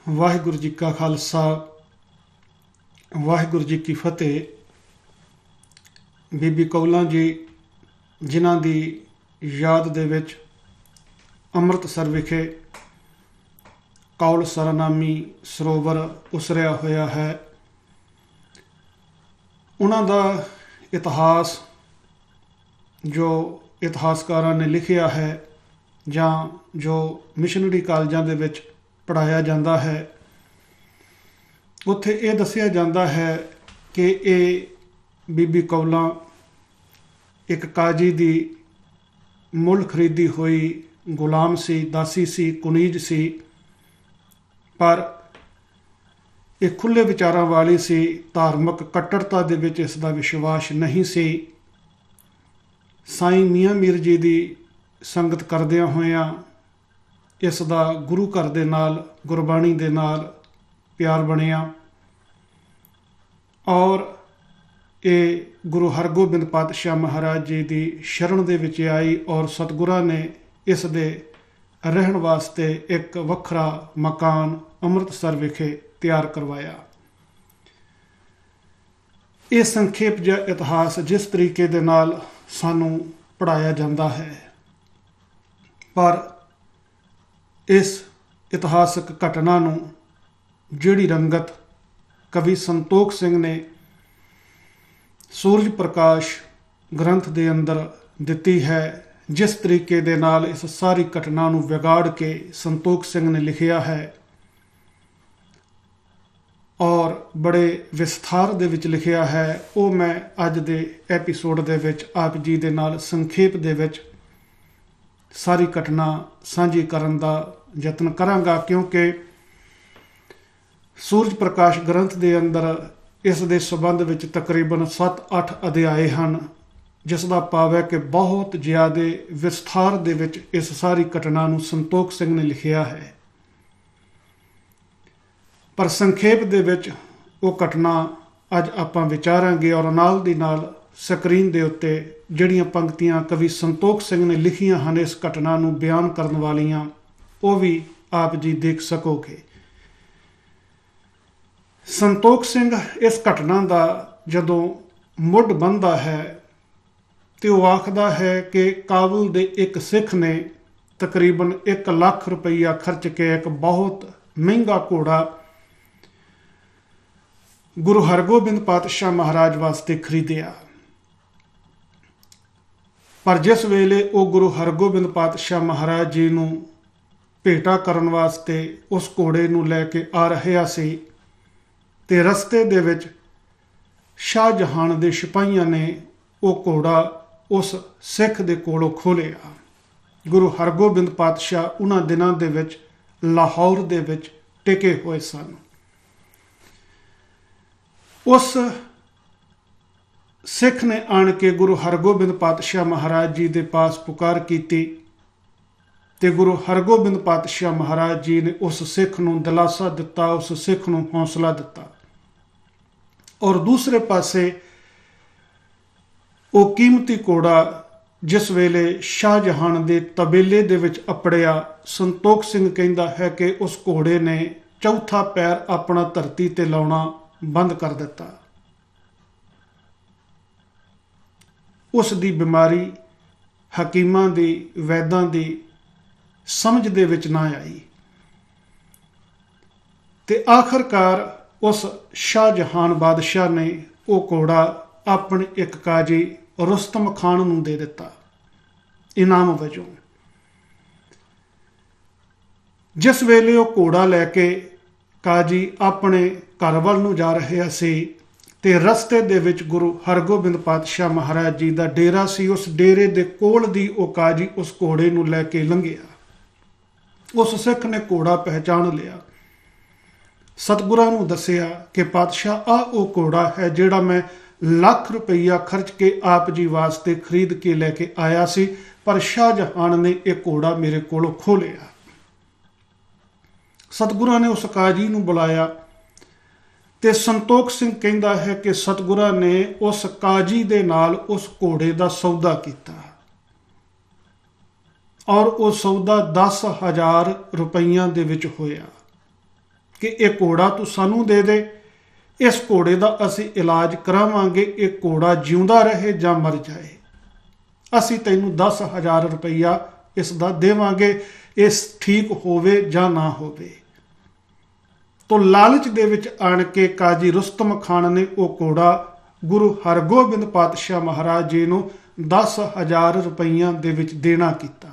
ਵਾਹਿਗੁਰੂ ਜੀ ਕਾ ਖਾਲਸਾ ਵਾਹਿਗੁਰੂ ਜੀ ਕੀ ਫਤਿਹ। ਬੀਬੀ ਕੌਲਾਂ ਜੀ ਜਿਨ੍ਹਾਂ ਦੀ ਯਾਦ ਦੇ ਵਿੱਚ ਅੰਮ੍ਰਿਤਸਰ ਵਿਖੇ ਕੌਲਸਰ ਨਾਮੀ ਸਰੋਵਰ ਉਸਰਿਆ ਹੋਇਆ ਹੈ। ਉਹਨਾਂ ਦਾ ਇਤਿਹਾਸ ਜੋ ਇਤਿਹਾਸਕਾਰਾਂ ਨੇ ਲਿਖਿਆ ਹੈ ਜਾਂ ਜੋ ਮਿਸ਼ਨਰੀ ਕਾਲਜਾਂ ਦੇ ਵਿੱਚ ਪੜ੍ਹਾਇਆ ਜਾਂਦਾ ਹੈ, ਉੱਥੇ ਇਹ ਦੱਸਿਆ ਜਾਂਦਾ ਹੈ ਕਿ ਇਹ ਬੀਬੀ ਕੌਲਾਂ ਇੱਕ ਕਾਜੀ ਦੀ ਮੁੱਲ ਖਰੀਦੀ ਹੋਈ ਗੁਲਾਮ ਸੀ, ਦਾਸੀ ਸੀ, ਕੁਨੀਜ ਸੀ, ਪਰ ਇਹ ਖੁੱਲ੍ਹੇ ਵਿਚਾਰਾਂ ਵਾਲੀ ਸੀ। ਧਾਰਮਿਕ ਕੱਟੜਤਾ ਦੇ ਵਿੱਚ ਇਸ ਦਾ ਵਿਸ਼ਵਾਸ ਨਹੀਂ ਸੀ। ਸਾਈਂ ਮੀਆਂ ਮੀਰ ਜੀ ਦੀ ਸੰਗਤ ਕਰਦਿਆਂ ਹੋਇਆਂ ਇਸ ਦਾ ਗੁਰੂ ਘਰ ਦੇ ਨਾਲ, ਗੁਰਬਾਣੀ ਦੇ ਨਾਲ ਪਿਆਰ ਬਣਿਆ ਔਰ ਇਹ ਗੁਰੂ ਹਰਗੋਬਿੰਦ ਪਾਤਸ਼ਾਹ ਮਹਾਰਾਜ ਜੀ ਦੀ ਸ਼ਰਨ ਦੇ ਵਿੱਚ ਆਈ ਔਰ ਸਤਿਗੁਰਾਂ ਨੇ ਇਸ ਦੇ ਰਹਿਣ ਵਾਸਤੇ ਇੱਕ ਵੱਖਰਾ ਮਕਾਨ ਅੰਮ੍ਰਿਤਸਰ ਵਿਖੇ ਤਿਆਰ ਕਰਵਾਇਆ। ਇਹ ਸੰਖੇਪ ਜਿਹਾ ਇਤਿਹਾਸ ਜਿਸ ਤਰੀਕੇ ਦੇ ਨਾਲ ਸਾਨੂੰ ਪੜ੍ਹਾਇਆ ਜਾਂਦਾ ਹੈ, ਪਰ ਇਸ ਇਤਿਹਾਸਕ ਘਟਨਾ ਨੂੰ ਜਿਹੜੀ ਰੰਗਤ ਕਵੀ ਸੰਤੋਖ ਸਿੰਘ ਨੇ ਸੂਰਜ ਪ੍ਰਕਾਸ਼ ਗ੍ਰੰਥ ਦੇ ਅੰਦਰ ਦਿੱਤੀ ਹੈ, ਜਿਸ ਤਰੀਕੇ ਦੇ ਨਾਲ ਇਸ ਸਾਰੀ ਘਟਨਾ ਨੂੰ ਵਿਗਾੜ ਕੇ ਸੰਤੋਖ ਸਿੰਘ ਨੇ ਲਿਖਿਆ ਹੈ ਔਰ ਬੜੇ ਵਿਸਥਾਰ ਦੇ ਵਿੱਚ ਲਿਖਿਆ ਹੈ, ਉਹ ਮੈਂ ਅੱਜ ਦੇ ਐਪੀਸੋਡ ਦੇ ਵਿੱਚ ਆਪ ਜੀ ਦੇ ਨਾਲ ਸੰਖੇਪ ਦੇ ਵਿੱਚ ਸਾਰੀ ਘਟਨਾ ਸਾਂਝੀ ਕਰਨ ਦਾ ਯਤਨ ਕਰਾਂਗਾ, ਕਿਉਂਕਿ ਸੂਰਜ ਪ੍ਰਕਾਸ਼ ਗ੍ਰੰਥ ਦੇ ਅੰਦਰ ਇਸ ਦੇ ਸੰਬੰਧ ਵਿੱਚ ਤਕਰੀਬਨ 7-8 ਅਧਿਆਏ ਹਨ, ਜਿਸ ਦਾ ਭਾਵ ਹੈ ਕਿ ਬਹੁਤ ਜ਼ਿਆਦਾ ਵਿਸਥਾਰ ਦੇ ਵਿੱਚ ਇਸ ਸਾਰੀ ਘਟਨਾ ਨੂੰ ਸੰਤੋਖ ਸਿੰਘ ਨੇ ਲਿਖਿਆ ਹੈ। ਪਰ ਸੰਖੇਪ ਦੇ ਵਿੱਚ ਉਹ ਘਟਨਾ ਅੱਜ ਆਪਾਂ ਵਿਚਾਰਾਂਗੇ ਔਰ ਨਾਲ ਦੀ ਨਾਲ ਸਕਰੀਨ ਦੇ ਉੱਤੇ ਜਿਹੜੀਆਂ ਪੰਕਤੀਆਂ ਕਵੀ ਸੰਤੋਖ ਸਿੰਘ ਨੇ ਲਿਖੀਆਂ ਹਨ ਇਸ ਘਟਨਾ ਨੂੰ ਬਿਆਨ ਕਰਨ ਵਾਲੀਆਂ, ਉਹ ਵੀ ਆਪ ਜੀ ਦੇਖ ਸਕੋਗੇ। ਸੰਤੋਖ ਸਿੰਘ ਇਸ ਘਟਨਾ ਦਾ ਜਦੋਂ ਮੁੱਢ ਬੰਨ੍ਹਦਾ ਹੈ ਤੇ ਉਹ ਆਖਦਾ ਹੈ ਕਿ ਕਾਬੁਲ ਦੇ ਇੱਕ ਸਿੱਖ ਨੇ ਤਕਰੀਬਨ 1 ਲੱਖ ਰੁਪਈਆ ਖਰਚ ਕੇ ਇੱਕ ਬਹੁਤ ਮਹਿੰਗਾ ਘੋੜਾ ਗੁਰੂ ਹਰਗੋਬਿੰਦ ਪਾਤਸ਼ਾਹ ਮਹਾਰਾਜ ਵਾਸਤੇ ਖਰੀਦਿਆ। ਪਰ ਜਿਸ ਵੇਲੇ ਉਹ ਗੁਰੂ ਹਰਗੋਬਿੰਦ ਪਾਤਸ਼ਾਹ ਮਹਾਰਾਜ ਜੀ ਨੂੰ ਭੇਟਾ ਕਰਨ ਵਾਸਤੇ ਉਸ ਘੋੜੇ ਨੂੰ ਲੈ ਕੇ ਆ ਰਿਹਾ ਸੀ ਤੇ ਰਸਤੇ ਦੇ ਵਿੱਚ ਸ਼ਾਹਜਹਾਨ ਦੇ ਸਿਪਾਹੀਆਂ ਨੇ ਉਹ ਘੋੜਾ ਉਸ ਸਿੱਖ ਦੇ ਕੋਲੋਂ ਖੋਹਲਿਆ। ਗੁਰੂ ਹਰਗੋਬਿੰਦ ਪਾਤਸ਼ਾਹ ਉਹਨਾਂ ਦਿਨਾਂ ਦੇ ਵਿੱਚ ਲਾਹੌਰ ਦੇ ਵਿੱਚ ਟਿਕੇ ਹੋਏ ਸਨ। ਉਸ ਸਿੱਖ ਨੇ ਆਣ ਕੇ ਗੁਰੂ ਹਰਗੋਬਿੰਦ ਪਾਤਸ਼ਾਹ ਮਹਾਰਾਜ ਜੀ ਦੇ ਪਾਸ ਪੁਕਾਰ ਕੀਤੀ ਤੇ ਗੁਰੂ ਹਰਗੋਬਿੰਦ ਪਾਤਸ਼ਾਹ ਮਹਾਰਾਜ ਜੀ ਨੇ ਉਸ ਸਿੱਖ ਨੂੰ ਦਿਲਾਸਾ ਦਿੱਤਾ, ਉਸ ਸਿੱਖ ਨੂੰ ਹੌਸਲਾ ਦਿੱਤਾ ਔਰ ਦੂਸਰੇ ਪਾਸੇ ਉਹ ਕੀਮਤੀ ਘੋੜਾ ਜਿਸ ਵੇਲੇ ਸ਼ਾਹਜਹਾਨ ਦੇ ਤਬੇਲੇ ਦੇ ਵਿੱਚ ਅਪੜਿਆ, ਸੰਤੋਖ ਸਿੰਘ ਕਹਿੰਦਾ ਹੈ ਕਿ ਉਸ ਘੋੜੇ ਨੇ ਚੌਥਾ ਪੈਰ ਆਪਣਾ ਧਰਤੀ ਤੇ ਲਾਉਣਾ ਬੰਦ ਕਰ ਦਿੱਤਾ। ਉਸ ਦੀ ਬਿਮਾਰੀ ਹਕੀਮਾਂ ਦੀ, ਵੈਦਾਂ ਦੀ ਸਮਝ ਦੇ ਵਿੱਚ ਨਾ ਆਈ ਤੇ ਆਖਰਕਾਰ ਉਸ ਸ਼ਾਹਜਹਾਨ ਬਾਦਸ਼ਾਹ ਨੇ ਉਹ ਘੋੜਾ ਆਪਣੇ ਇੱਕ ਕਾਜੀ ਰੁਸਤਮ ਖਾਨ ਨੂੰ ਦੇ ਦਿੱਤਾ ਇਨਾਮ ਵਜੋਂ। ਜਿਸ ਵੇਲੇ ਉਹ ਘੋੜਾ ਲੈ ਕੇ ਕਾਜੀ ਆਪਣੇ ਘਰ ਵੱਲ ਨੂੰ ਜਾ ਰਿਹਾ ਸੀ ਤੇ ਰਸਤੇ ਦੇ ਵਿੱਚ ਗੁਰੂ ਹਰਗੋਬਿੰਦ ਪਾਤਸ਼ਾਹ ਮਹਾਰਾਜ ਜੀ ਦਾ ਡੇਰਾ ਸੀ। ਉਸ ਡੇਰੇ ਦੇ ਕੋਲ ਦੀ ਉਹ ਕਾਜੀ ਉਸ ਘੋੜੇ ਨੂੰ ਲੈ ਕੇ ਲੰਘਿਆ। ਉਸ ਸਿੱਖ ਨੇ ਘੋੜਾ ਪਹਿਚਾਣ ਲਿਆ, ਸਤਿਗੁਰਾਂ ਨੂੰ ਦੱਸਿਆ ਕਿ ਪਾਤਸ਼ਾਹ ਆਹ ਉਹ ਘੋੜਾ ਹੈ ਜਿਹੜਾ ਮੈਂ 1 ਲੱਖ ਰੁਪਈਆ ਖਰਚ ਕੇ ਆਪ ਜੀ ਵਾਸਤੇ ਖਰੀਦ ਕੇ ਲੈ ਕੇ ਆਇਆ ਸੀ, ਪਰ ਸ਼ਾਹਜਹਾਨ ਨੇ ਇਹ ਘੋੜਾ ਮੇਰੇ ਕੋਲੋਂ ਖੋਹ ਲਿਆ। ਸਤਿਗੁਰਾਂ ਨੇ ਉਸ ਕਾਜੀ ਨੂੰ ਬੁਲਾਇਆ ਤੇ ਸੰਤੋਖ ਸਿੰਘ ਕਹਿੰਦਾ ਹੈ ਕਿ ਸਤਿਗੁਰਾਂ ਨੇ ਉਸ ਕਾਜੀ ਦੇ ਨਾਲ ਉਸ ਘੋੜੇ ਦਾ ਸੌਦਾ ਕੀਤਾ ਔਰ ਉਹ ਸੌਦਾ 10,000 ਰੁਪਈਆਂ ਦੇ ਵਿੱਚ ਹੋਇਆ। कि ਇਹ ਘੋੜਾ ਤੂੰ ਸਾਨੂੰ ਦੇ ਦੇ, ਇਸ ਘੋੜੇ ਦਾ ਅਸੀਂ ਇਲਾਜ ਕਰਾਵਾਂਗੇ, ਇਹ ਘੋੜਾ ਜਿਉਂਦਾ ਰਹੇ ਜਾਂ ਮਰ ਜਾਏ, ਅਸੀਂ ਤੈਨੂੰ 10,000 ਰੁਪਈਆ ਇਸ ਦਾ ਦੇਵਾਂਗੇ, ਇਸ ਠੀਕ ਹੋਵੇ ਜਾਂ ਨਾ ਹੋਵੇ। ਤੋ ਲਾਲਚ ਦੇ ਵਿੱਚ ਆਣ ਕੇ ਕਾਜੀ ਰੁਸਤਮ ਖਾਨ ਨੇ ਉਹ ਘੋੜਾ ਗੁਰੂ ਹਰਗੋਬਿੰਦ ਪਾਤਸ਼ਾਹ ਮਹਾਰਾਜ ਜੀ ਨੂੰ 10,000 ਰੁਪਈਆਂ ਦੇ ਵਿੱਚ ਦੇਣਾ ਕੀਤਾ।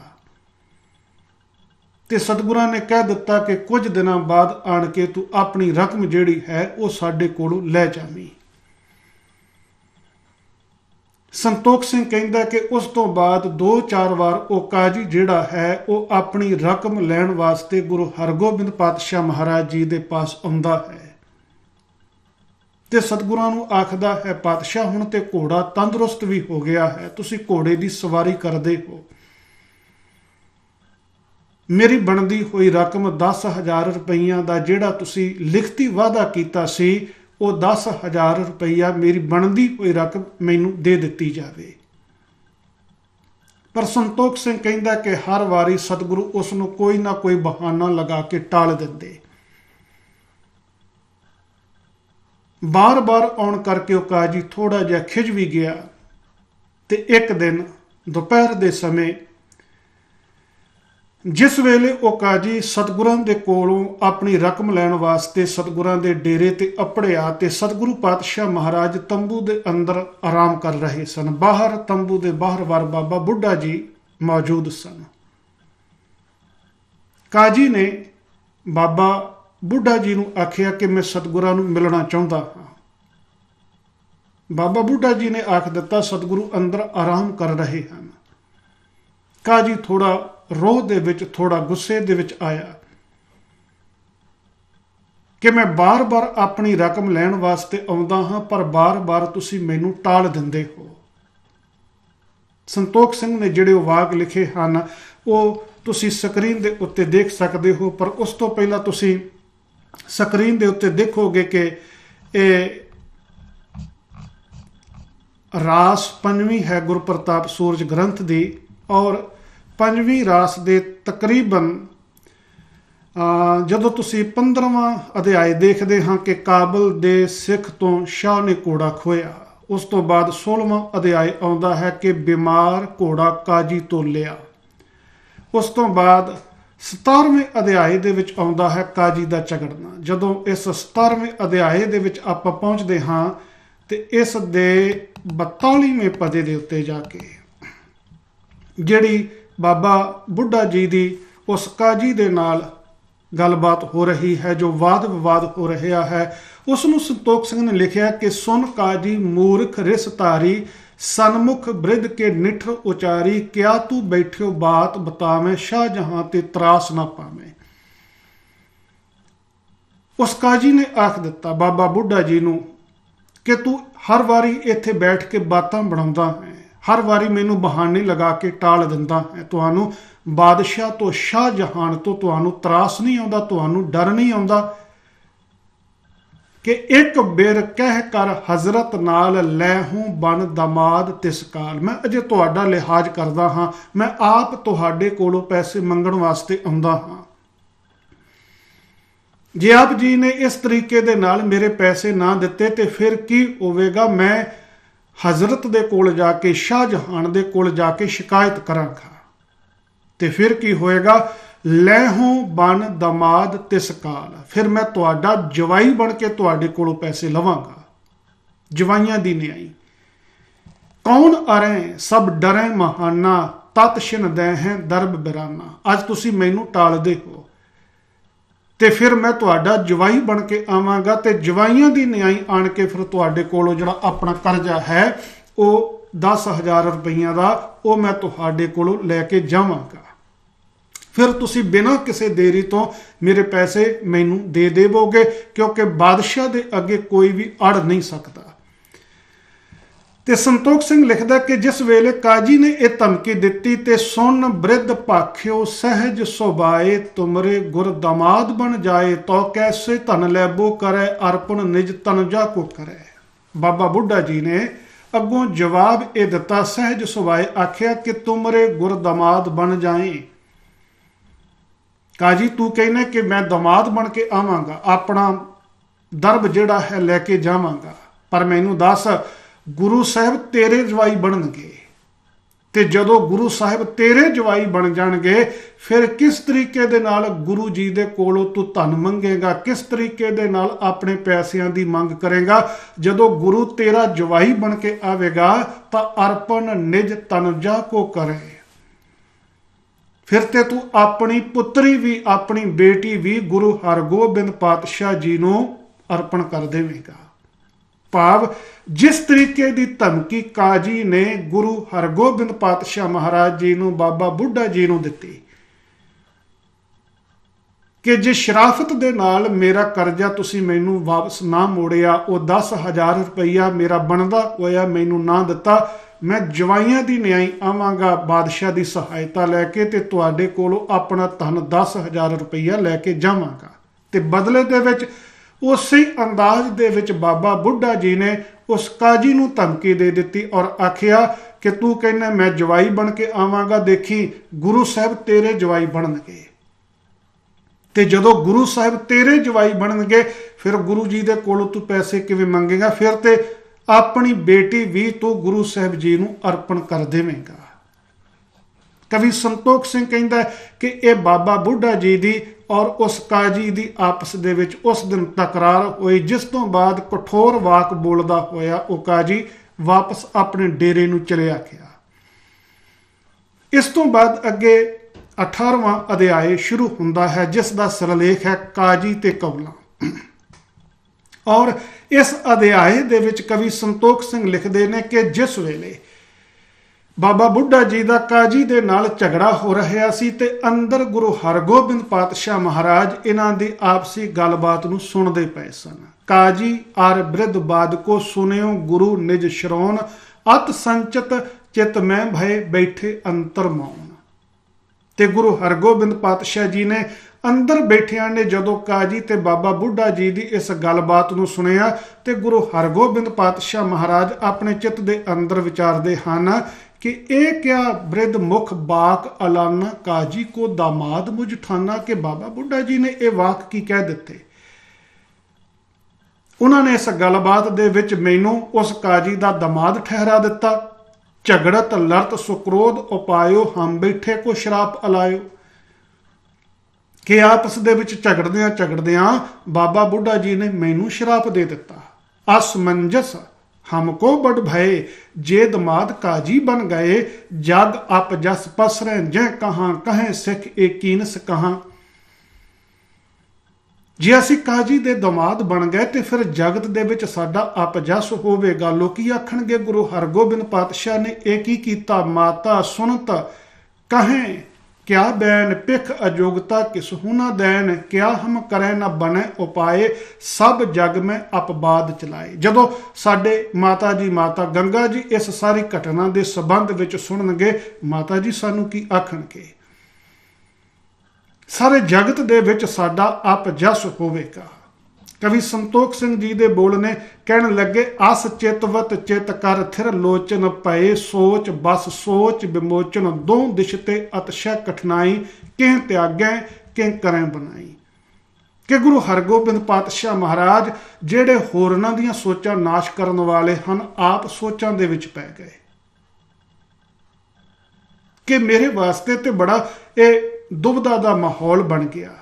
ਤੇ ਸਤਿਗੁਰਾਂ ਨੇ ਕਹਿ ਦਿੱਤਾ ਕਿ ਕੁਝ ਦਿਨਾਂ ਬਾਅਦ ਆਣ ਕੇ ਤੂੰ ਆਪਣੀ ਰਕਮ ਜਿਹੜੀ ਹੈ ਉਹ ਸਾਡੇ ਕੋਲੋਂ ਲੈ ਜਾਵੀਂ। ਸੰਤੋਖ ਸਿੰਘ ਕਹਿੰਦਾ ਕਿ ਉਸ ਤੋਂ ਬਾਅਦ 2-4 ਵਾਰ ਉਹ ਕਾਜੀ ਜਿਹੜਾ ਹੈ ਉਹ ਆਪਣੀ ਰਕਮ ਲੈਣ ਵਾਸਤੇ ਗੁਰੂ ਹਰਗੋਬਿੰਦ ਪਾਤਸ਼ਾਹ ਮਹਾਰਾਜ ਜੀ ਦੇ ਪਾਸ ਆਉਂਦਾ ਹੈ ਤੇ ਸਤਿਗੁਰਾਂ ਨੂੰ ਆਖਦਾ ਹੈ, ਪਾਤਸ਼ਾਹ ਹੁਣ ਤੇ ਘੋੜਾ ਤੰਦਰੁਸਤ ਵੀ ਹੋ ਗਿਆ ਹੈ, ਤੁਸੀਂ ਘੋੜੇ ਦੀ ਸਵਾਰੀ ਕਰਦੇ ਹੋ, ਮੇਰੀ ਬਣਦੀ ਹੋਈ ਰਕਮ 10,000 ਰੁਪਈਆਂ ਦਾ ਜਿਹੜਾ ਤੁਸੀਂ ਲਿਖਤੀ ਵਾਅਦਾ ਕੀਤਾ ਸੀ ਉਹ 10,000 ਰੁਪਈਆ ਮੇਰੀ ਬਣਦੀ ਹੋਈ ਰਕਮ ਮੈਨੂੰ ਦੇ ਦਿੱਤੀ ਜਾਵੇ। ਪਰ ਸੰਤੋਖ ਸਿੰਘ ਕਹਿੰਦਾ ਕਿ ਹਰ ਵਾਰੀ ਸਤਿਗੁਰੂ ਉਸ ਨੂੰ ਕੋਈ ਨਾ ਕੋਈ ਬਹਾਨਾ ਲਗਾ ਕੇ ਟਾਲ ਦਿੰਦੇ। ਬਾਰ-ਬਾਰ ਆਉਣ ਕਰਕੇ ਉਹ ਕਾਜੀ ਥੋੜਾ ਜਿਹਾ ਖਿਝ ਵੀ ਗਿਆ ਤੇ ਇੱਕ ਦਿਨ ਦੁਪਹਿਰ ਦੇ ਸਮੇਂ ਜਿਸ ਵੇਲੇ ਉਹ ਕਾਜੀ ਸਤਿਗੁਰਾਂ ਦੇ ਕੋਲੋਂ ਆਪਣੀ ਰਕਮ ਲੈਣ ਵਾਸਤੇ ਸਤਿਗੁਰਾਂ ਦੇ ਡੇਰੇ ਤੇ ਅੱਪੜਿਆ ਤੇ ਸਤਿਗੁਰੂ ਪਾਤਸ਼ਾਹ ਮਹਾਰਾਜ ਤੰਬੂ ਦੇ ਅੰਦਰ ਆਰਾਮ ਕਰ ਰਹੇ ਸਨ। ਬਾਹਰ ਤੰਬੂ ਦੇ ਬਾਹਰ ਬਾਬਾ ਬੁੱਢਾ ਜੀ ਮੌਜੂਦ ਸਨ। ਕਾਜੀ ਨੇ ਬਾਬਾ ਬੁੱਢਾ ਜੀ ਨੂੰ ਆਖਿਆ ਕਿ ਮੈਂ ਸਤਿਗੁਰਾਂ ਨੂੰ ਮਿਲਣਾ ਚਾਹੁੰਦਾ ਹਾਂ। ਬਾਬਾ ਬੁੱਢਾ ਜੀ ਨੇ ਆਖ ਦਿੱਤਾ, ਸਤਿਗੁਰੂ ਅੰਦਰ ਆਰਾਮ ਕਰ ਰਹੇ ਹਨ। ਕਾਜੀ ਥੋੜਾ ਰੋਹ ਦੇ ਵਿੱਚ, ਥੋੜਾ ਗੁੱਸੇ ਦੇ ਵਿੱਚ ਆਇਆ ਕਿ ਮੈਂ ਬਾਰ-ਬਾਰ ਆਪਣੀ ਰਕਮ ਲੈਣ ਵਾਸਤੇ ਆਉਂਦਾ ਹਾਂ ਪਰ ਬਾਰ-ਬਾਰ ਤੁਸੀਂ ਮੈਨੂੰ ਟਾਲ ਦਿੰਦੇ ਹੋ। ਸੰਤੋਖ ਸਿੰਘ ਨੇ ਜਿਹੜੇ ਵਾਕ ਲਿਖੇ ਹਨ ਉਹ ਤੁਸੀਂ ਸਕਰੀਨ ਦੇ ਉੱਤੇ ਦੇਖ ਸਕਦੇ ਹੋ, ਪਰ ਉਸ ਤੋਂ ਪਹਿਲਾਂ ਤੁਸੀਂ ਸਕਰੀਨ ਦੇ ਉੱਤੇ ਦੇਖੋਗੇ ਕਿ ਇਹ ਰਾਸ ਪੰਜਵੀਂ ਹੈ ਗੁਰਪ੍ਰਤਾਪ ਸੂਰਜ ਗ੍ਰੰਥ ਦੀ, ਔਰ ਪੰਜਵੀਂ ਰਾਸ ਦੇ ਤਕਰੀਬਨ ਜਦੋਂ ਤੁਸੀਂ 15ਵਾਂ ਅਧਿਆਇ ਦੇਖਦੇ ਹਾਂ ਕਿ ਕਾਬਲ ਦੇ ਸਿੱਖ ਤੋਂ ਸ਼ਾਹ ਨੇ ਘੋੜਾ ਖੋਇਆ, ਉਸ ਤੋਂ ਬਾਅਦ 16ਵਾਂ ਅਧਿਆਇ ਆਉਂਦਾ ਹੈ ਕਿ ਬਿਮਾਰ ਘੋੜਾ ਕਾਜੀ ਤੋਲਿਆ। ਉਸ ਤੋਂ ਬਾਅਦ 17ਵੇਂ ਅਧਿਆਇ ਦੇ ਵਿੱਚ ਆਉਂਦਾ ਹੈ ਕਾਜੀ ਦਾ ਝਗੜਨਾ। ਜਦੋਂ ਇਸ 17ਵੇਂ ਅਧਿਆਇ ਦੇ ਵਿੱਚ ਆਪਾਂ ਪਹੁੰਚਦੇ ਹਾਂ ਤੇ ਇਸ ਦੇ 42ਵੇਂ ਪਦੇ ਦੇ ਉੱਤੇ ਜਾ ਕੇ ਜਿਹੜੀ ਬਾਬਾ ਬੁੱਢਾ ਜੀ ਦੀ ਉਸ ਕਾਜੀ ਦੇ ਨਾਲ ਗੱਲਬਾਤ ਹੋ ਰਹੀ ਹੈ, ਜੋ ਵਾਦ ਵਿਵਾਦ ਹੋ ਰਿਹਾ ਹੈ, ਉਸ ਨੂੰ ਸੰਤੋਖ ਸਿੰਘ ਨੇ ਲਿਖਿਆ ਕਿ ਸੁਨ ਕਾਜੀ ਮੂਰਖ ਰਿਸ ਧਾਰੀ ਸਨਮੁਖ ਬ੍ਰਿਧ ਕੇ ਨਿਠਰ ਉਚਾਰੀ ਕਿਆ ਤੂੰ ਬੈਠਿਓ ਬਾਤ ਬਤਾਵੇਂ ਸ਼ਾਹਜਹਾਂ ਤੇ ਤਰਾਸ ਨਾ ਪਾਵੇਂ। ਉਸ ਕਾਜੀ ਨੇ ਆਖ ਦਿੱਤਾ ਬਾਬਾ ਬੁੱਢਾ ਜੀ ਨੂੰ ਕਿ ਤੂੰ ਹਰ ਵਾਰੀ ਇੱਥੇ ਬੈਠ ਕੇ ਬਾਤਾਂ ਬਣਾਉਂਦਾ ਹੈ, ਹਰ ਵਾਰੀ ਮੈਨੂੰ ਬਹਾਨੇ ਲਗਾ ਕੇ ਟਾਲ ਦਿੰਦਾ ਹੈ, ਤੁਹਾਨੂੰ ਬਾਦਸ਼ਾਹ ਤੋਂ ਸ਼ਾਹਜਹਾਨ ਤੋਂ ਤੁਹਾਨੂੰ ਤਰਾਸ ਨਹੀਂ ਆਉਂਦਾ, ਤੁਹਾਨੂੰ ਡਰ ਨਹੀਂ ਆਉਂਦਾ ਕਿ ਇੱਕ ਬਿਰ ਕਹਿ ਕਰ ਹਜ਼ਰਤ ਨਾਲ ਲੈ ਹੂੰ ਬਨ ਦਮਾਦ ਤਿਸ ਕਾਲ। ਮੈਂ ਅਜੇ ਤੁਹਾਡਾ ਲਿਹਾਜ਼ ਕਰਦਾ ਹਾਂ, ਮੈਂ ਆਪ ਤੁਹਾਡੇ ਕੋਲੋਂ ਪੈਸੇ ਮੰਗਣ ਵਾਸਤੇ ਆਉਂਦਾ ਹਾਂ। ਜੇ ਆਪ ਜੀ ਨੇ ਇਸ ਤਰੀਕੇ ਦੇ ਨਾਲ ਮੇਰੇ ਪੈਸੇ ਨਾ ਦਿੱਤੇ ਤੇ ਫਿਰ ਕੀ ਹੋਵੇਗਾ? ਮੈਂ ਹਜ਼ਰਤ ਦੇ ਕੋਲ ਜਾ ਕੇ, ਸ਼ਾਹਜਹਾਨ ਦੇ ਕੋਲ ਜਾ ਕੇ ਸ਼ਿਕਾਇਤ ਕਰਾਂਗਾ ਤੇ ਫਿਰ ਕੀ ਹੋਏਗਾ? ਲੈਹੋਂ ਬਨ ਦਮਾਦ ਤਿਸ ਕਾਲ, ਫਿਰ ਮੈਂ ਤੁਹਾਡਾ ਜਵਾਈ ਬਣ ਕੇ ਤੁਹਾਡੇ ਕੋਲੋਂ ਪੈਸੇ ਲਵਾਂਗਾ। ਜਵਾਈਆਂ ਦੀ ਨਿਆਈ ਕੌਣ ਅਰੇ ਸਭ ਡਰੇ ਮਹਾਨਾ ਤਤ ਛਿਨ ਦੈ ਹੈ ਦਰਬ ਬਿਰਾਨਾ। ਅੱਜ ਤੁਸੀਂ ਮੈਨੂੰ ਟਾਲਦੇ ਹੋ ਤੇ ਫਿਰ ਮੈਂ ਤੁਹਾਡਾ ਜਵਾਈ ਬਣ ਕੇ ਆਵਾਂਗਾ ਤੇ ਜਵਾਈਆਂ ਦੀ ਨਿਆਈ ਆਣ ਕੇ ਫਿਰ ਤੁਹਾਡੇ ਕੋਲੋਂ ਜਿਹੜਾ ਆਪਣਾ ਕਰਜ਼ਾ ਹੈ ਉਹ 10,000 ਰੁਪਈਆਂ ਦਾ ਉਹ ਮੈਂ ਤੁਹਾਡੇ ਕੋਲੋਂ ਲੈ ਕੇ ਜਾਵਾਂਗਾ। ਫਿਰ ਤੁਸੀਂ ਬਿਨਾਂ ਕਿਸੇ ਦੇਰੀ ਤੋਂ ਮੇਰੇ ਪੈਸੇ ਮੈਨੂੰ ਦੇ ਦੇਵੋਗੇ, ਕਿਉਂਕਿ ਬਾਦਸ਼ਾਹ ਦੇ ਅੱਗੇ ਕੋਈ ਵੀ ਅੜ ਨਹੀਂ ਸਕਦਾ। ਤੇ ਸੰਤੋਖ ਸਿੰਘ ਲਿਖਦਾ ਕਿ ਜਿਸ ਵੇਲੇ ਕਾਜੀ ਨੇ ਇਹ ਧਮਕੀ ਦਿੱਤੀ ਤੇ ਸੁਣ ਬ੍ਰਿਧ ਭਾਖਿਓ ਸਹਿਜ ਸੁਭਾਏ ਤੁਮਰੇ ਗੁਰ ਦਮਾਦ ਬਣ ਜਾਏ ਤੋ ਕੈਸੇ ਧਨ ਲੈਬੋ ਕਰੇ ਅਰਪਣ ਨਿਜ ਤਨਜਾ ਕੋ ਕਰੇ। ਬਾਬਾ ਬੁੱਢਾ ਜੀ ਨੇ ਅੱਗੋਂ ਜਵਾਬ ਇਹ ਦਿੱਤਾ, ਸਹਿਜ ਸੁਭਾਏ ਆਖਿਆ ਕਿ ਤੁਮਰੇ ਗੁਰ ਦਮਾਦ ਬਣ ਜਾਏ। ਕਾਜੀ ਤੂੰ ਕਹਿੰਦਾ ਕਿ ਮੈਂ ਦਮਾਦ ਬਣ ਕੇ ਆਵਾਂਗਾ, ਆਪਣਾ ਦਰਬ ਜਿਹੜਾ ਹੈ ਲੈ ਕੇ ਜਾਵਾਂਗਾ, ਪਰ ਮੈਨੂੰ ਦੱਸ ਗੁਰੂ ਸਾਹਿਬ ਤੇਰੇ ਜਵਾਈ ਬਣਨਗੇ, ਤੇ ਜਦੋਂ ਗੁਰੂ ਸਾਹਿਬ ਤੇਰੇ ਜਵਾਈ ਬਣ ਜਾਣਗੇ ਫਿਰ ਕਿਸ ਤਰੀਕੇ ਦੇ ਨਾਲ ਗੁਰੂ ਜੀ ਦੇ ਕੋਲੋਂ ਤੂੰ ਧਨ ਮੰਗੇਗਾ, ਕਿਸ ਤਰੀਕੇ ਦੇ ਨਾਲ ਆਪਣੇ ਪੈਸਿਆਂ ਦੀ ਮੰਗ ਕਰੇਗਾ। ਜਦੋਂ ਗੁਰੂ ਤੇਰਾ ਜਵਾਈ ਬਣ ਕੇ ਆਵੇਗਾ ਤਾਂ ਅਰਪਣ ਨਿਜ ਤਨੁਜਾ ਕੋ ਕਰੇ, ਫਿਰ ਤੇ ਤੂੰ ਆਪਣੀ ਪੁੱਤਰੀ ਵੀ, ਆਪਣੀ ਬੇਟੀ ਵੀ ਗੁਰੂ ਹਰਗੋਬਿੰਦ ਪਾਤਸ਼ਾਹ ਜੀ ਨੂੰ ਅਰਪਣ ਕਰ ਦੇਵੇਗਾ। ਭਾਵ ਜਿਸ ਤਰੀਕੇ ਦੀ ਧਮਕੀ ਕਾਜੀ ਨੇ ਗੁਰੂ ਹਰਗੋਬਿੰਦ ਪਾਤਸ਼ਾਹ ਮਹਾਰਾਜ ਜੀ ਨੂੰ, ਬਾਬਾ ਬੁੱਢਾ ਜੀ ਨੂੰ ਦਿੱਤੀ ਕਿ ਜੇ ਸ਼ਰਾਫਤ ਦੇ ਨਾਲ ਮੇਰਾ ਕਰਜ਼ਾ ਤੁਸੀਂ ਮੈਨੂੰ ਵਾਪਸ ਨਾ ਮੋੜਿਆ, ਉਹ 10,000 ਰੁਪਈਆ ਮੇਰਾ ਬਣਦਾ ਹੋਇਆ ਮੈਨੂੰ ਨਾ ਦਿੱਤਾ, ਮੈਂ ਜਵਾਈਆਂ ਦੀ ਨਿਆਈ ਆਵਾਂਗਾ ਬਾਦਸ਼ਾਹ ਦੀ ਸਹਾਇਤਾ ਲੈ ਕੇ, ਤੇ ਤੁਹਾਡੇ ਕੋਲੋਂ ਆਪਣਾ ਧਨ 10,000 ਰੁਪਈਆ ਲੈ ਕੇ ਜਾਵਾਂਗਾ। ਤੇ ਬਦਲੇ ਦੇ ਵਿੱਚ ਉਸੇ ਅੰਦਾਜ਼ ਦੇ ਵਿੱਚ ਬਾਬਾ ਬੁੱਢਾ ਜੀ ਨੇ ਉਸ ਕਾਜੀ ਨੂੰ ਧਮਕੀ ਦੇ ਦਿੱਤੀ ਔਰ ਆਖਿਆ ਕਿ ਤੂੰ ਕਹਿੰਦਾ ਮੈਂ ਜਵਾਈ ਬਣ ਕੇ ਆਵਾਂਗਾ, ਦੇਖੀ ਗੁਰੂ ਸਾਹਿਬ ਤੇਰੇ ਜਵਾਈ ਬਣਨਗੇ, ਤੇ ਜਦੋਂ ਗੁਰੂ ਸਾਹਿਬ ਤੇਰੇ ਜਵਾਈ ਬਣਨਗੇ ਫਿਰ ਗੁਰੂ ਜੀ ਦੇ ਕੋਲੋਂ ਤੂੰ ਪੈਸੇ ਕਿਵੇਂ ਮੰਗੇਗਾ, ਫਿਰ ਤੇ ਆਪਣੀ ਬੇਟੀ ਵੀ ਤੂੰ ਗੁਰੂ ਸਾਹਿਬ ਜੀ ਨੂੰ ਅਰਪਣ ਕਰ ਦੇਵੇਂਗਾ। ਕਵੀ ਸੰਤੋਖ ਸਿੰਘ ਕਹਿੰਦਾ ਕਿ ਇਹ ਬਾਬਾ ਬੁੱਢਾ ਜੀ ਦੀ ਔਰ ਉਸ ਕਾਜੀ ਦੀ ਆਪਸ ਦੇ ਵਿੱਚ ਉਸ ਦਿਨ ਤਕਰਾਰ ਹੋਈ, ਜਿਸ ਤੋਂ ਬਾਅਦ ਕਠੋਰ ਵਾਕ ਬੋਲਦਾ ਹੋਇਆ ਉਹ ਕਾਜੀ ਵਾਪਸ ਆਪਣੇ ਡੇਰੇ ਨੂੰ ਚਲਿਆ ਗਿਆ। ਇਸ ਤੋਂ ਬਾਅਦ ਅੱਗੇ 18ਵਾਂ ਅਧਿਆਇ ਸ਼ੁਰੂ ਹੁੰਦਾ ਹੈ, ਜਿਸ ਦਾ ਸਿਰਲੇਖ ਹੈ ਕਾਜੀ ਤੇ ਕੌਲਾਂ। ਔਰ ਇਸ ਅਧਿਆਇ ਦੇ ਵਿੱਚ ਕਵੀ ਸੰਤੋਖ ਸਿੰਘ ਲਿਖਦੇ ਨੇ ਕਿ ਜਿਸ ਵੇਲੇ ਬਾਬਾ ਬੁੱਢਾ ਜੀ ਦਾ ਕਾਜੀ ਦੇ ਨਾਲ ਝਗੜਾ ਹੋ ਰਿਹਾ ਸੀ ਤੇ ਅੰਦਰ ਗੁਰੂ ਹਰਗੋਬਿੰਦ ਪਾਤਸ਼ਾਹ ਮਹਾਰਾਜ ਇਹਨਾਂ ਦੀ ਆਪਸੀ ਗੱਲਬਾਤ ਨੂੰ ਸੁਣਦੇ ਪਏ ਸਨ। ਕਾਜੀ ਆਰ ਬ੍ਰਿਧ ਬਾਦ ਕੋ ਸੁਨਿਓ ਗੁਰੂ ਨਿਜ ਸ਼ਰੋਨ, ਅਤ ਸੰਚਤ ਚਿਤ ਮੈਂ ਭਏ ਬੈਠੇ ਅੰਤਰ ਮੌਨ। ਤੇ ਗੁਰੂ ਹਰਗੋਬਿੰਦ ਪਾਤਸ਼ਾਹ ਜੀ ਨੇ ਅੰਦਰ ਬੈਠਿਆਂ ਨੇ ਜਦੋਂ ਕਾਜੀ ਤੇ ਬਾਬਾ ਬੁੱਢਾ ਜੀ ਦੀ ਇਸ ਗੱਲਬਾਤ ਨੂੰ ਸੁਣਿਆ ਤੇ ਗੁਰੂ ਹਰਗੋਬਿੰਦ ਪਾਤਸ਼ਾਹ ਮਹਾਰਾਜ ਆਪਣੇ ਚਿੱਤ ਦੇ ਅੰਦਰ ਵਿਚਾਰਦੇ ਹਨ ਕਿ ਇਹ ਕਿਆ ਬ੍ਰਿਧ ਮੁਖ ਬਾਕ ਅਲਾਨਾ ਕਾਜੀ ਕੋ ਦਾਮਾਦ ਮੁਝ ਠਾਨਾ, ਕਿ ਬਾਬਾ ਬੁੱਢਾ ਜੀ ਨੇ ਇਹ ਵਾਕ ਕੀ ਕਹਿ ਦਿੱਤੇ। ਉਹਨਾਂ ਨੇ ਇਸ ਗੱਲਬਾਤ ਦੇ ਵਿੱਚ ਮੈਨੂੰ ਉਸ ਕਾਜੀ ਦਾ ਦਮਾਦ ਠਹਿਰਾ ਦਿੱਤਾ। ਝਗੜਤ ਲੜਤ ਸੁਕਰੋਧ ਉਪਾਇਓ, ਹਮ ਬੈਠੇ ਕੋ ਸ਼ਰਾਪ ਅਲਾਇਓ, ਕਿ ਆਪਸ ਦੇ ਵਿੱਚ ਝਗੜਦਿਆਂ ਬਾਬਾ ਬੁੱਢਾ ਜੀ ਨੇ ਮੈਨੂੰ ਸ਼ਰਾਪ ਦੇ ਦਿੱਤਾ। ਅਸਮੰਜਸ हमको बड़ भय, जे दमाद काजी बन गए, जग अप जस पसरें जै कहाँ, कहें सिख एकीनस कहाँ। जे असी काजी दे दमाद बन गए तो फिर जगत दे विच साडा अपजस होवेगा। लोकी आखणगे गुरु हरगोबिंद पातशाह ने एक ही कीता, माता सुनत कहें क्या बैन, पिख अजोगता किसहू न दैन, क्या हम करें न बने उपाय, सब जग में अपवाद चलाए। जदों साडे माता गंगा जी इस सारी घटना के संबंध विच सुनणगे, माता जी सानू की आखणगे, सारे जगत दे विच साडा अपजस होवेगा। कवि संतोख सिंह जी दे बोल ने कहन लगे, अस चितवत चित कर थिर लोचन पए, सोच बस सोच विमोचन, दो दिश ते अतिशय कठिनाई, किं त्यागै किं करें बनाई। कि गुरु हरगोबिंद पातशाह महाराज ਜਿਹੜੇ ਹੋਰਨਾਂ ਦੀਆਂ ਸੋਚਾਂ ਨਾਸ਼ ਕਰਨ ਵਾਲੇ ਹਨ, ਆਪ ਸੋਚਾਂ ਦੇ ਵਿੱਚ ਪੈ ਗਏ ਕਿ ਮੇਰੇ ਵਾਸਤੇ ਤੇ ਬੜਾ ਇਹ ਦੁਬਦਾ ਦਾ ਮਾਹੌਲ ਬਣ ਗਿਆ।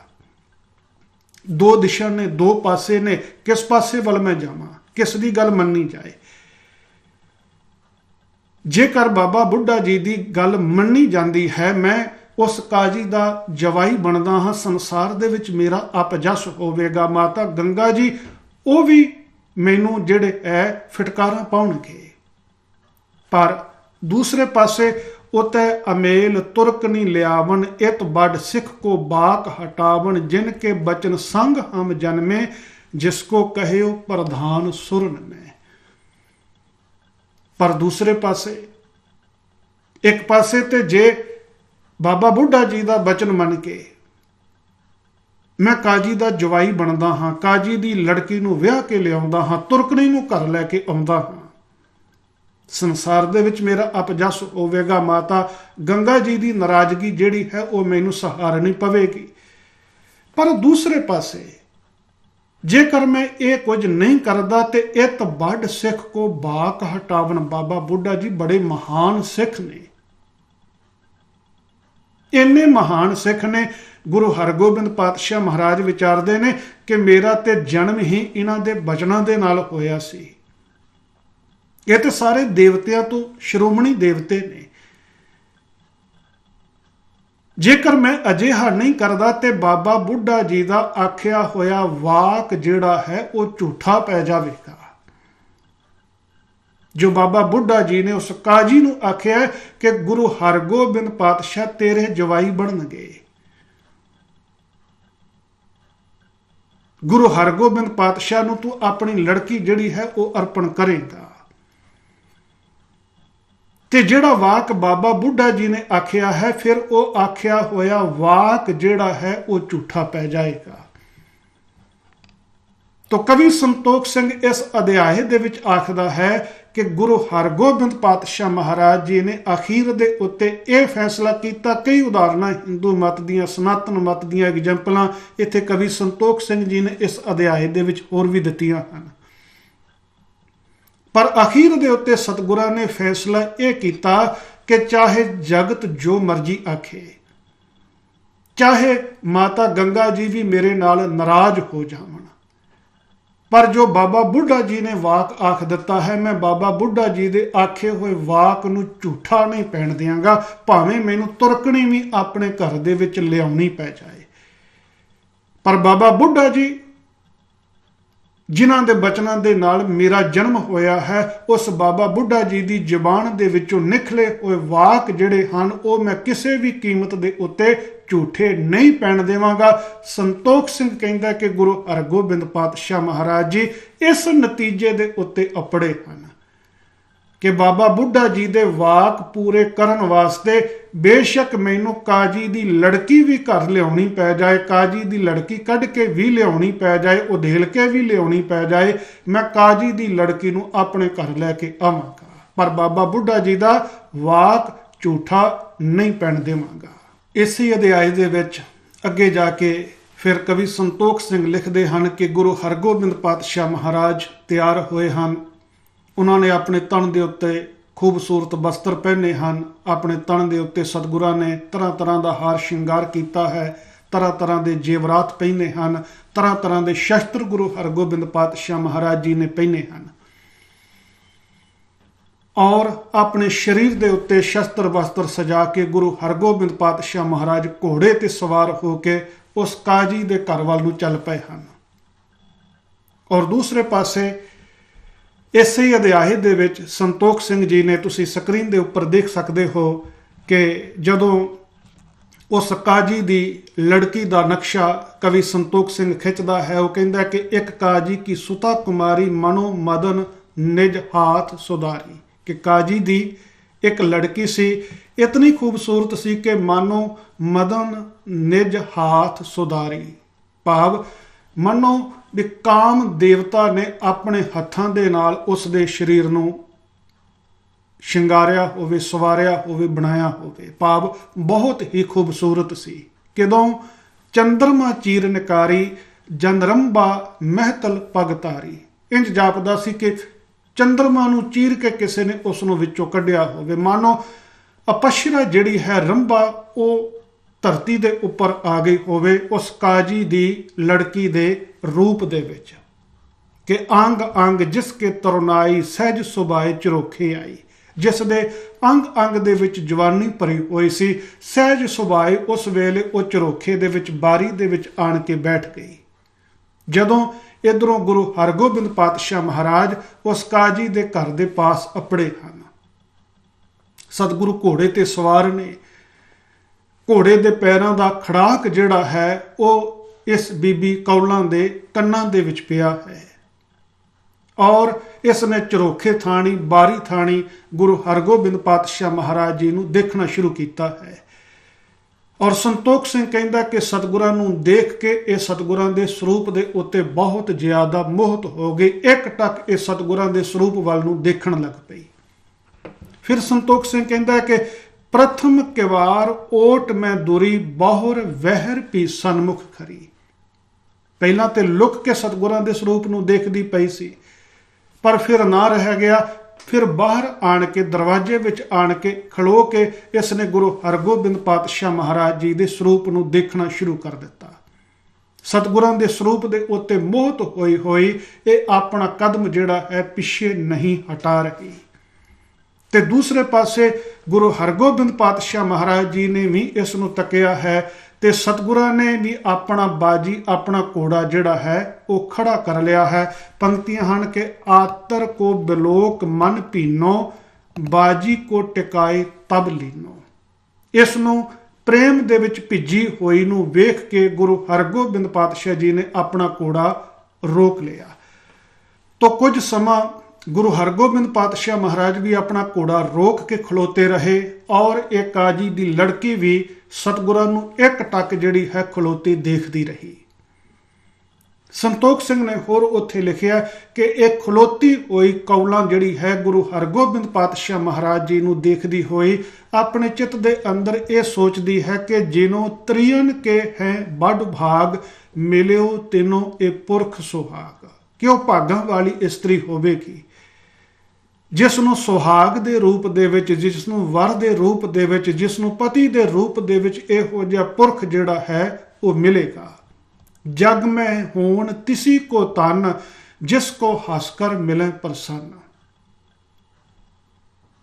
दो दिशा ने, दो पासे ने, किस पासे वाल मैं जावां, किस दी गल मन्नी जाए। जेकर बाबा बुढ़ा जी की गल मन्नी जाती है, मैं उस काजी का जवाई बनता हाँ, संसार दे विच मेरा अपजस होवेगा। माता गंगा जी वो भी मैनू जिहड़े है फिटकारा पाउणगे। पर दूसरे पासे उतै अमेल तुर्कनी लियावन, इत बड़ सिख को बाक हटावन, जिनके बचन संग हम जन्मे, जिसको कहो प्रधान सुरन में। पर दूसरे पासे एक पासे ते जे बाबा बुढ़ा जी का बचन मन के मैं काजी का जवाई बनता हाँ, काजी की लड़की नूं विआह के लियाउंदा हाँ, तुर्कनी नूं घर लैके आउंदा हाँ, संसार दे विच मेरा अपजस होवेगा। माता गंगा जी की नाराजगी जिहड़ी है वो मैनू सहारनी पवेगी। ਪਰ ਦੂਸਰੇ ਪਾਸੇ ਜੇਕਰ ਮੈਂ ਇਹ ਕੁਝ ਨਹੀਂ ਕਰਦਾ ਤੇ ਇਤ ਵੱਡ ਸਿੱਖ ਕੋ ਬਾਕ ਹਟਾਵਨ। ਬਾਬਾ ਬੁੱਢਾ ਜੀ ਬੜੇ ਮਹਾਨ ਸਿੱਖ ਨੇ, ਇੰਨੇ ਮਹਾਨ ਸਿੱਖ ਨੇ। ਗੁਰੂ ਹਰਗੋਬਿੰਦ ਪਾਤਸ਼ਾਹ ਮਹਾਰਾਜ ਵਿਚਾਰਦੇ ਨੇ ਕਿ ਮੇਰਾ ਤੇ ਜਨਮ ਹੀ ਇਹਨਾਂ ਦੇ ਬਚਨਾਂ ਦੇ ਨਾਲ ਹੋਇਆ ਸੀ। ਇਹ ਤੇ ਸਾਰੇ ਦੇਵਤਿਆਂ ਤੋਂ ਸ਼੍ਰੋਮਣੀ ਦੇਵਤੇ ਨੇ। ਜੇਕਰ ਮੈਂ ਅਜਿਹਾ ਨਹੀਂ ਕਰਦਾ ਤੇ ਬਾਬਾ ਬੁੱਢਾ ਜੀ ਦਾ ਆਖਿਆ ਹੋਇਆ ਵਾਕ ਜਿਹੜਾ ਹੈ ਉਹ ਝੂਠਾ ਪੈ ਜਾਵੇਗਾ। ਜੋ ਬਾਬਾ ਬੁੱਢਾ ਜੀ ਨੇ ਉਸ ਕਾਜੀ ਨੂੰ ਆਖਿਆ ਕਿ ਗੁਰੂ ਹਰਗੋਬਿੰਦ ਪਾਤਸ਼ਾਹ ਤੇਰੇ ਜਵਾਈ ਬਣਨਗੇ, ਗੁਰੂ ਹਰਗੋਬਿੰਦ ਪਾਤਸ਼ਾਹ ਨੂੰ ਤੂੰ ਆਪਣੀ ਲੜਕੀ ਜਿਹੜੀ ਹੈ ਉਹ ਅਰਪਣ ਕਰੇਗਾ। ਤੇ ਜਿਹੜਾ ਵਾਕ ਬਾਬਾ ਬੁੱਢਾ ਜੀ ਨੇ ਆਖਿਆ ਹੈ, ਫਿਰ ਉਹ ਆਖਿਆ ਹੋਇਆ ਵਾਕ ਜਿਹੜਾ ਹੈ ਉਹ ਝੂਠਾ ਪੈ ਜਾਏਗਾ। ਤੋ ਕਵੀ ਸੰਤੋਖ ਸਿੰਘ ਇਸ ਅਧਿਆਏ ਦੇ ਵਿੱਚ ਆਖਦਾ ਹੈ ਕਿ ਗੁਰੂ ਹਰਗੋਬਿੰਦ ਪਾਤਸ਼ਾਹ ਮਹਾਰਾਜ ਜੀ ਨੇ ਅਖੀਰ ਦੇ ਉੱਤੇ ਇਹ ਫੈਸਲਾ ਕੀਤਾ। ਕਈ ਉਦਾਹਰਨਾਂ ਹਿੰਦੂ ਮਤ ਦੀਆਂ, ਸਨਾਤਨ ਮਤ ਦੀਆਂ ਐਗਜ਼ੈਂਪਲਾਂ ਇੱਥੇ ਕਵੀ ਸੰਤੋਖ ਸਿੰਘ ਜੀ ਨੇ ਇਸ ਅਧਿਆਏ ਦੇ ਵਿੱਚ ਹੋਰ ਵੀ ਦਿੱਤੀਆਂ ਹਨ। ਪਰ ਅਖੀਰ ਦੇ ਉੱਤੇ ਸਤਿਗੁਰਾਂ ਨੇ ਫੈਸਲਾ ਇਹ ਕੀਤਾ ਕਿ ਚਾਹੇ ਜਗਤ ਜੋ ਮਰਜ਼ੀ ਆਖੇ, ਚਾਹੇ ਮਾਤਾ ਗੰਗਾ ਜੀ ਵੀ ਮੇਰੇ ਨਾਲ ਨਾਰਾਜ਼ ਹੋ ਜਾਵਣ, ਪਰ ਜੋ ਬਾਬਾ ਬੁੱਢਾ ਜੀ ਨੇ ਵਾਕ ਆਖ ਦਿੱਤਾ ਹੈ, ਮੈਂ ਬਾਬਾ ਬੁੱਢਾ ਜੀ ਦੇ ਆਖੇ ਹੋਏ ਵਾਕ ਨੂੰ ਝੂਠਾ ਨਹੀਂ ਪੈਣ ਦਿਆਂਗਾ, ਭਾਵੇਂ ਮੈਨੂੰ ਤੁਰਕਣੀ ਵੀ ਆਪਣੇ ਘਰ ਦੇ ਵਿੱਚ ਲਿਆਉਣੀ ਪੈ ਜਾਏ। ਪਰ ਬਾਬਾ ਬੁੱਢਾ ਜੀ ਜਿਨ੍ਹਾਂ ਦੇ ਬਚਨਾਂ ਦੇ ਨਾਲ ਮੇਰਾ ਜਨਮ ਹੋਇਆ ਹੈ, ਉਸ ਬਾਬਾ ਬੁੱਢਾ ਜੀ ਦੀ ਜ਼ੁਬਾਨ ਦੇ ਵਿੱਚੋਂ ਨਿਕਲੇ ਹੋਏ ਵਾਕ ਜਿਹੜੇ ਹਨ ਉਹ ਮੈਂ ਕਿਸੇ ਵੀ ਕੀਮਤ ਦੇ ਉੱਤੇ ਝੂਠੇ ਨਹੀਂ ਪੈਣ ਦੇਵਾਂਗਾ। ਸੰਤੋਖ ਸਿੰਘ ਕਹਿੰਦਾ ਕਿ ਗੁਰੂ ਹਰਗੋਬਿੰਦ ਪਾਤਸ਼ਾਹ ਮਹਾਰਾਜ ਜੀ ਇਸ ਨਤੀਜੇ ਦੇ ਉੱਤੇ ਅਪੜੇ ਹਨ ਕਿ ਬਾਬਾ ਬੁੱਢਾ ਜੀ ਦੇ ਵਾਕ ਪੂਰੇ ਕਰਨ ਵਾਸਤੇ ਬੇਸ਼ੱਕ ਮੈਨੂੰ ਕਾਜੀ ਦੀ ਲੜਕੀ ਵੀ ਘਰ ਲਿਆਉਣੀ ਪੈ ਜਾਏ, ਕਾਜੀ ਦੀ ਲੜਕੀ ਕੱਢ ਕੇ ਵੀ ਲਿਆਉਣੀ ਪੈ ਜਾਏ, ਉਧੇਲ ਕੇ ਵੀ ਲਿਆਉਣੀ ਪੈ ਜਾਏ, ਮੈਂ ਕਾਜੀ ਦੀ ਲੜਕੀ ਨੂੰ ਆਪਣੇ ਘਰ ਲੈ ਕੇ ਆਵਾਂਗਾ, ਪਰ ਬਾਬਾ ਬੁੱਢਾ ਜੀ ਦਾ ਵਾਕ ਝੂਠਾ ਨਹੀਂ ਪੈਣ ਦੇਵਾਂਗਾ। ਇਸੇ ਅਧਿਆਏ ਦੇ ਵਿੱਚ ਅੱਗੇ ਜਾ ਕੇ ਫਿਰ ਕਵੀ ਸੰਤੋਖ ਸਿੰਘ ਲਿਖਦੇ ਹਨ ਕਿ ਗੁਰੂ ਹਰਗੋਬਿੰਦ ਪਾਤਸ਼ਾਹ ਮਹਾਰਾਜ ਤਿਆਰ ਹੋਏ ਹਨ। ਉਹਨਾਂ ਨੇ ਆਪਣੇ ਤਨ ਦੇ ਉੱਤੇ ਖੂਬਸੂਰਤ ਬਸਤਰ ਪਹਿਨੇ ਹਨ, ਆਪਣੇ ਤਨ ਦੇ ਉੱਤੇ ਸਤਿਗੁਰਾਂ ਨੇ ਤਰ੍ਹਾਂ ਤਰ੍ਹਾਂ ਦਾ ਹਾਰ ਸ਼ਿੰਗਾਰ ਕੀਤਾ ਹੈ, ਤਰ੍ਹਾਂ ਤਰ੍ਹਾਂ ਦੇ ਜੇਵਰਾਤ ਪਹਿਨੇ ਹਨ, ਤਰ੍ਹਾਂ ਤਰ੍ਹਾਂ ਦੇ ਸ਼ਸਤਰ ਗੁਰੂ ਹਰਗੋਬਿੰਦ ਪਾਤਸ਼ਾਹ ਮਹਾਰਾਜ ਜੀ ਨੇ ਪਹਿਨੇ ਹਨ, ਔਰ ਆਪਣੇ ਸਰੀਰ ਦੇ ਉੱਤੇ ਸ਼ਸਤਰ ਵਸਤਰ ਸਜਾ ਕੇ ਗੁਰੂ ਹਰਗੋਬਿੰਦ ਪਾਤਸ਼ਾਹ ਮਹਾਰਾਜ ਘੋੜੇ ਤੇ ਸਵਾਰ ਹੋ ਕੇ ਉਸ ਕਾਜੀ ਦੇ ਘਰ ਵੱਲ ਨੂੰ ਚੱਲ ਪਏ ਹਨ। ਔਰ ਦੂਸਰੇ ਪਾਸੇ ਇਸੇ ਅਧਿਆਏ ਦੇ ਵਿੱਚ ਸੰਤੋਖ ਸਿੰਘ ਜੀ ਨੇ, ਤੁਸੀਂ ਸਕਰੀਨ ਦੇ ਉੱਪਰ ਦੇਖ ਸਕਦੇ ਹੋ ਕਿ ਜਦੋਂ ਉਸ ਕਾਜੀ ਦੀ ਲੜਕੀ ਦਾ ਨਕਸ਼ਾ ਕਵੀ ਸੰਤੋਖ ਸਿੰਘ ਖਿੱਚਦਾ ਹੈ, ਉਹ ਕਹਿੰਦਾ ਕਿ ਇੱਕ ਕਾਜੀ ਕੀ ਸੁਤਾ ਕੁਮਾਰੀ ਮਨੋ ਮਦਨ ਨਿਜ ਹਾਥ ਸੁਧਾਰੀ, ਕਿ ਕਾਜੀ ਦੀ ਇੱਕ ਲੜਕੀ ਸੀ, ਇਤਨੀ ਖੂਬਸੂਰਤ ਸੀ ਕਿ ਮਾਨੋ ਮਦਨ ਨਿਜ ਹਾਥ ਸੁਧਾਰੀ, ਭਾਵ ਮੰਨੋ ਵੀ ਕਾਮ ਦੇਵਤਾ ਨੇ ਆਪਣੇ ਹੱਥਾਂ ਦੇ ਨਾਲ ਉਸ ਦੇ ਸਰੀਰ ਨੂੰ ਸ਼ਿੰਗਾਰਿਆ ਹੋਵੇ, ਸਵਾਰਿਆ ਹੋਵੇ, ਬਣਾਇਆ ਹੋਵੇ, ਭਾਵ ਬਹੁਤ ਹੀ ਖੂਬਸੂਰਤ ਸੀ। ਕਦੋਂ ਚੰਦਰਮਾ ਚੀਰ ਨਿਕਾਰੀ ਜਨਰੰਬਾ ਮਹਿਤਲ ਪਗ ਧਾਰੀ, ਇੰਜ ਜਾਪਦਾ ਸੀ ਕਿ ਚੰਦਰਮਾ ਨੂੰ ਚੀਰ ਕੇ ਕਿਸੇ ਨੇ ਉਸ ਨੂੰ ਵਿੱਚੋਂ ਕੱਢਿਆ ਹੋਵੇ। ਮਾਨੋ ਅਪਸ਼ਰਾ ਜਿਹੜੀ ਹੈ ਰੰਭਾ ਉਹ ਧਰਤੀ ਦੇ ਉੱਪਰ ਆ ਗਈ ਹੋਵੇ ਉਸ ਕਾਜੀ ਦੀ ਲੜਕੀ ਦੇ ਰੂਪ ਦੇ ਵਿੱਚ, ਕਿ ਅੰਗ ਅੰਗ ਜਿਸ ਕੇ ਤਰੁਨਾਈ ਸਹਿਜ ਸੁਭਾਏ ਚਰੋਖੇ ਆਈ, ਜਿਸ ਦੇ ਅੰਗ ਅੰਗ ਦੇ ਵਿੱਚ ਜਵਾਨੀ ਭਰੀ ਹੋਈ ਸੀ, ਸਹਿਜ ਸੁਭਾਏ ਉਸ ਵੇਲੇ ਉਹ ਚਰੋਖੇ ਦੇ ਵਿੱਚ ਬਾਰੀ ਦੇ ਵਿੱਚ ਆਣ ਕੇ ਬੈਠ ਗਈ। ਜਦੋਂ ਇੱਧਰੋਂ ਗੁਰੂ ਹਰਗੋਬਿੰਦ ਪਾਤਸ਼ਾਹ ਮਹਾਰਾਜ ਉਸ ਕਾਜੀ ਦੇ ਘਰ ਦੇ ਪਾਸ ਅਪੜੇ ਹਨ, ਸਤਿਗੁਰੂ ਘੋੜੇ ਤੇ ਸਵਾਰ ਨੇ, ਘੋੜੇ ਦੇ ਪੈਰਾਂ ਦਾ ਖੜਾਕ ਜਿਹੜਾ ਹੈ ਉਹ ਇਸ ਬੀਬੀ ਕੌਲਾਂ ਦੇ ਕੰਨਾਂ ਦੇ ਵਿੱਚ ਪਿਆ ਹੈ, ਔਰ ਇਸ ਨੇ ਚਰੋਖੇ ਥਾਣੀ ਬਾਰੀ ਥਾਣੀ ਗੁਰੂ ਹਰਗੋਬਿੰਦ ਪਾਤਸ਼ਾਹ ਮਹਾਰਾਜ ਜੀ ਨੂੰ ਦੇਖਣਾ ਸ਼ੁਰੂ ਕੀਤਾ ਹੈ। ਔਰ ਸੰਤੋਖ ਸਿੰਘ ਕਹਿੰਦਾ ਕਿ ਸਤਿਗੁਰਾਂ ਨੂੰ ਦੇਖ ਕੇ ਇਹ ਸਤਿਗੁਰਾਂ ਦੇ ਸਰੂਪ ਦੇ ਉੱਤੇ ਬਹੁਤ ਜ਼ਿਆਦਾ ਮੋਹਿਤ ਹੋ ਗਏ, ਇੱਕ ਟੱਕ ਇਹ ਸਤਿਗੁਰਾਂ ਦੇ ਸਰੂਪ ਵੱਲ ਨੂੰ ਦੇਖਣ ਲੱਗ ਪਈ। ਫਿਰ ਸੰਤੋਖ ਸਿੰਘ ਕਹਿੰਦਾ ਕਿ ਪ੍ਰਥਮ ਕਿਵਾਰ ਓਟ ਮੈਂ ਦੁਰੀ ਬਹੁਰ ਵਹਿਰ ਪੀ ਸਨਮੁਖ ਖਰੀ, ਪਹਿਲਾਂ ਤੇ ਲੁਕ ਕੇ ਸਤਿਗੁਰਾਂ ਦੇ ਸਰੂਪ ਨੂੰ ਦੇਖਦੀ ਪਈ ਸੀ, ਪਰ ਫਿਰ ਨਾ ਰਹਿ ਗਿਆ। ਫਿਰ ਬਾਹਰ ਆਣ ਕੇ, ਦਰਵਾਜ਼ੇ ਵਿੱਚ ਆਣ ਕੇ ਖਲੋ ਕੇ ਇਸ ਨੇ ਗੁਰੂ ਹਰਗੋਬਿੰਦ ਪਾਤਸ਼ਾਹ ਮਹਾਰਾਜ ਜੀ ਦੇ ਸਰੂਪ ਨੂੰ ਦੇਖਣਾ ਸ਼ੁਰੂ ਕਰ ਦਿੱਤਾ। ਸਤਿਗੁਰਾਂ ਦੇ ਸਰੂਪ ਦੇ ਉੱਤੇ ਮੋਹਿਤ ਹੋਈ ਹੋਈ ਇਹ ਆਪਣਾ ਕਦਮ ਜਿਹੜਾ ਹੈ ਪਿੱਛੇ ਨਹੀਂ ਹਟਾ ਰਹੀ। ਤੇ ਦੂਸਰੇ ਪਾਸੇ ਗੁਰੂ ਹਰਗੋਬਿੰਦ ਪਾਤਸ਼ਾਹ ਮਹਾਰਾਜ ਜੀ ਨੇ ਵੀ ਇਸ ਨੂੰ ਤੱਕਿਆ ਹੈ ਤੇ ਸਤਿਗੁਰਾਂ ਨੇ ਵੀ ਆਪਣਾ ਬਾਜੀ, ਆਪਣਾ ਘੋੜਾ ਜਿਹੜਾ ਹੈ ਉਹ ਖੜਾ ਕਰ ਲਿਆ ਹੈ। ਪੰਕਤੀਆਂ ਹਨ ਕਿ ਆਤਰ ਕੋ ਬਿਲੋਕ ਮਨ ਭੀਨੋ, ਬਾਜੀ ਕੋ ਟਿਕਾਏ ਤਬ ਲੀਨੋ। ਇਸ ਨੂੰ ਪ੍ਰੇਮ ਦੇ ਵਿੱਚ ਭਿੱਜੀ ਹੋਈ ਨੂੰ ਵੇਖ ਕੇ ਗੁਰੂ ਹਰਗੋਬਿੰਦ ਪਾਤਸ਼ਾਹ ਜੀ ਨੇ ਆਪਣਾ ਘੋੜਾ ਰੋਕ ਲਿਆ। ਤੋਂ ਕੁਝ ਸਮਾਂ ਗੁਰੂ ਹਰਗੋਬਿੰਦ ਪਾਤਸ਼ਾਹ ਮਹਾਰਾਜ ਵੀ ਆਪਣਾ ਘੋੜਾ ਰੋਕ ਕੇ ਖਲੋਤੇ ਰਹੇ ਔਰ ਇਹ ਕਾਜੀ ਦੀ ਲੜਕੀ ਵੀ ਸਤਿਗੁਰਾਂ ਨੂੰ ਇੱਕ ਟੱਕ ਜਿਹੜੀ ਹੈ ਖਲੋਤੀ ਦੇਖਦੀ ਰਹੀ। ਸੰਤੋਖ ਸਿੰਘ ਨੇ ਹੋਰ ਉੱਥੇ ਲਿਖਿਆ ਕਿ ਇਹ ਖਲੋਤੀ ਹੋਈ ਕੌਲਾਂ ਜਿਹੜੀ ਹੈ ਗੁਰੂ ਹਰਗੋਬਿੰਦ ਪਾਤਸ਼ਾਹ ਮਹਾਰਾਜ ਜੀ ਨੂੰ ਦੇਖਦੀ ਹੋਈ ਆਪਣੇ ਚਿੱਤ ਦੇ ਅੰਦਰ ਇਹ ਸੋਚਦੀ ਹੈ ਕਿ ਜਿਨੋਂ ਤ੍ਰਿਯਨ ਕੇ ਹੈ ਵੱਡ ਭਾਗ, ਮਿਲਿਓ ਤਿਨੋਂ ਇਹ ਪੁਰਖ ਸੁਹਾਗ। ਕਿ ਉਹ ਭਾਗਾਂ ਵਾਲੀ ਇਸਤਰੀ ਹੋਵੇਗੀ ਜਿਸ ਨੂੰ ਸੁਹਾਗ ਦੇ ਰੂਪ ਦੇ ਵਿੱਚ, ਜਿਸ ਨੂੰ ਵਰ ਦੇ ਰੂਪ ਦੇ ਵਿੱਚ, ਜਿਸ ਨੂੰ ਪਤੀ ਦੇ ਰੂਪ ਦੇ ਵਿੱਚ ਇਹੋ ਜਿਹਾ ਪੁਰਖ ਜਿਹੜਾ ਹੈ ਉਹ ਮਿਲੇਗਾ। ਜਗ ਮੈਂ ਹੋਣ ਤਿਸੀ ਕੋ ਤਨ, ਜਿਸ ਕੋ ਹੱਸ ਕਰ ਮਿਲੇ ਪ੍ਰਸੰਨ।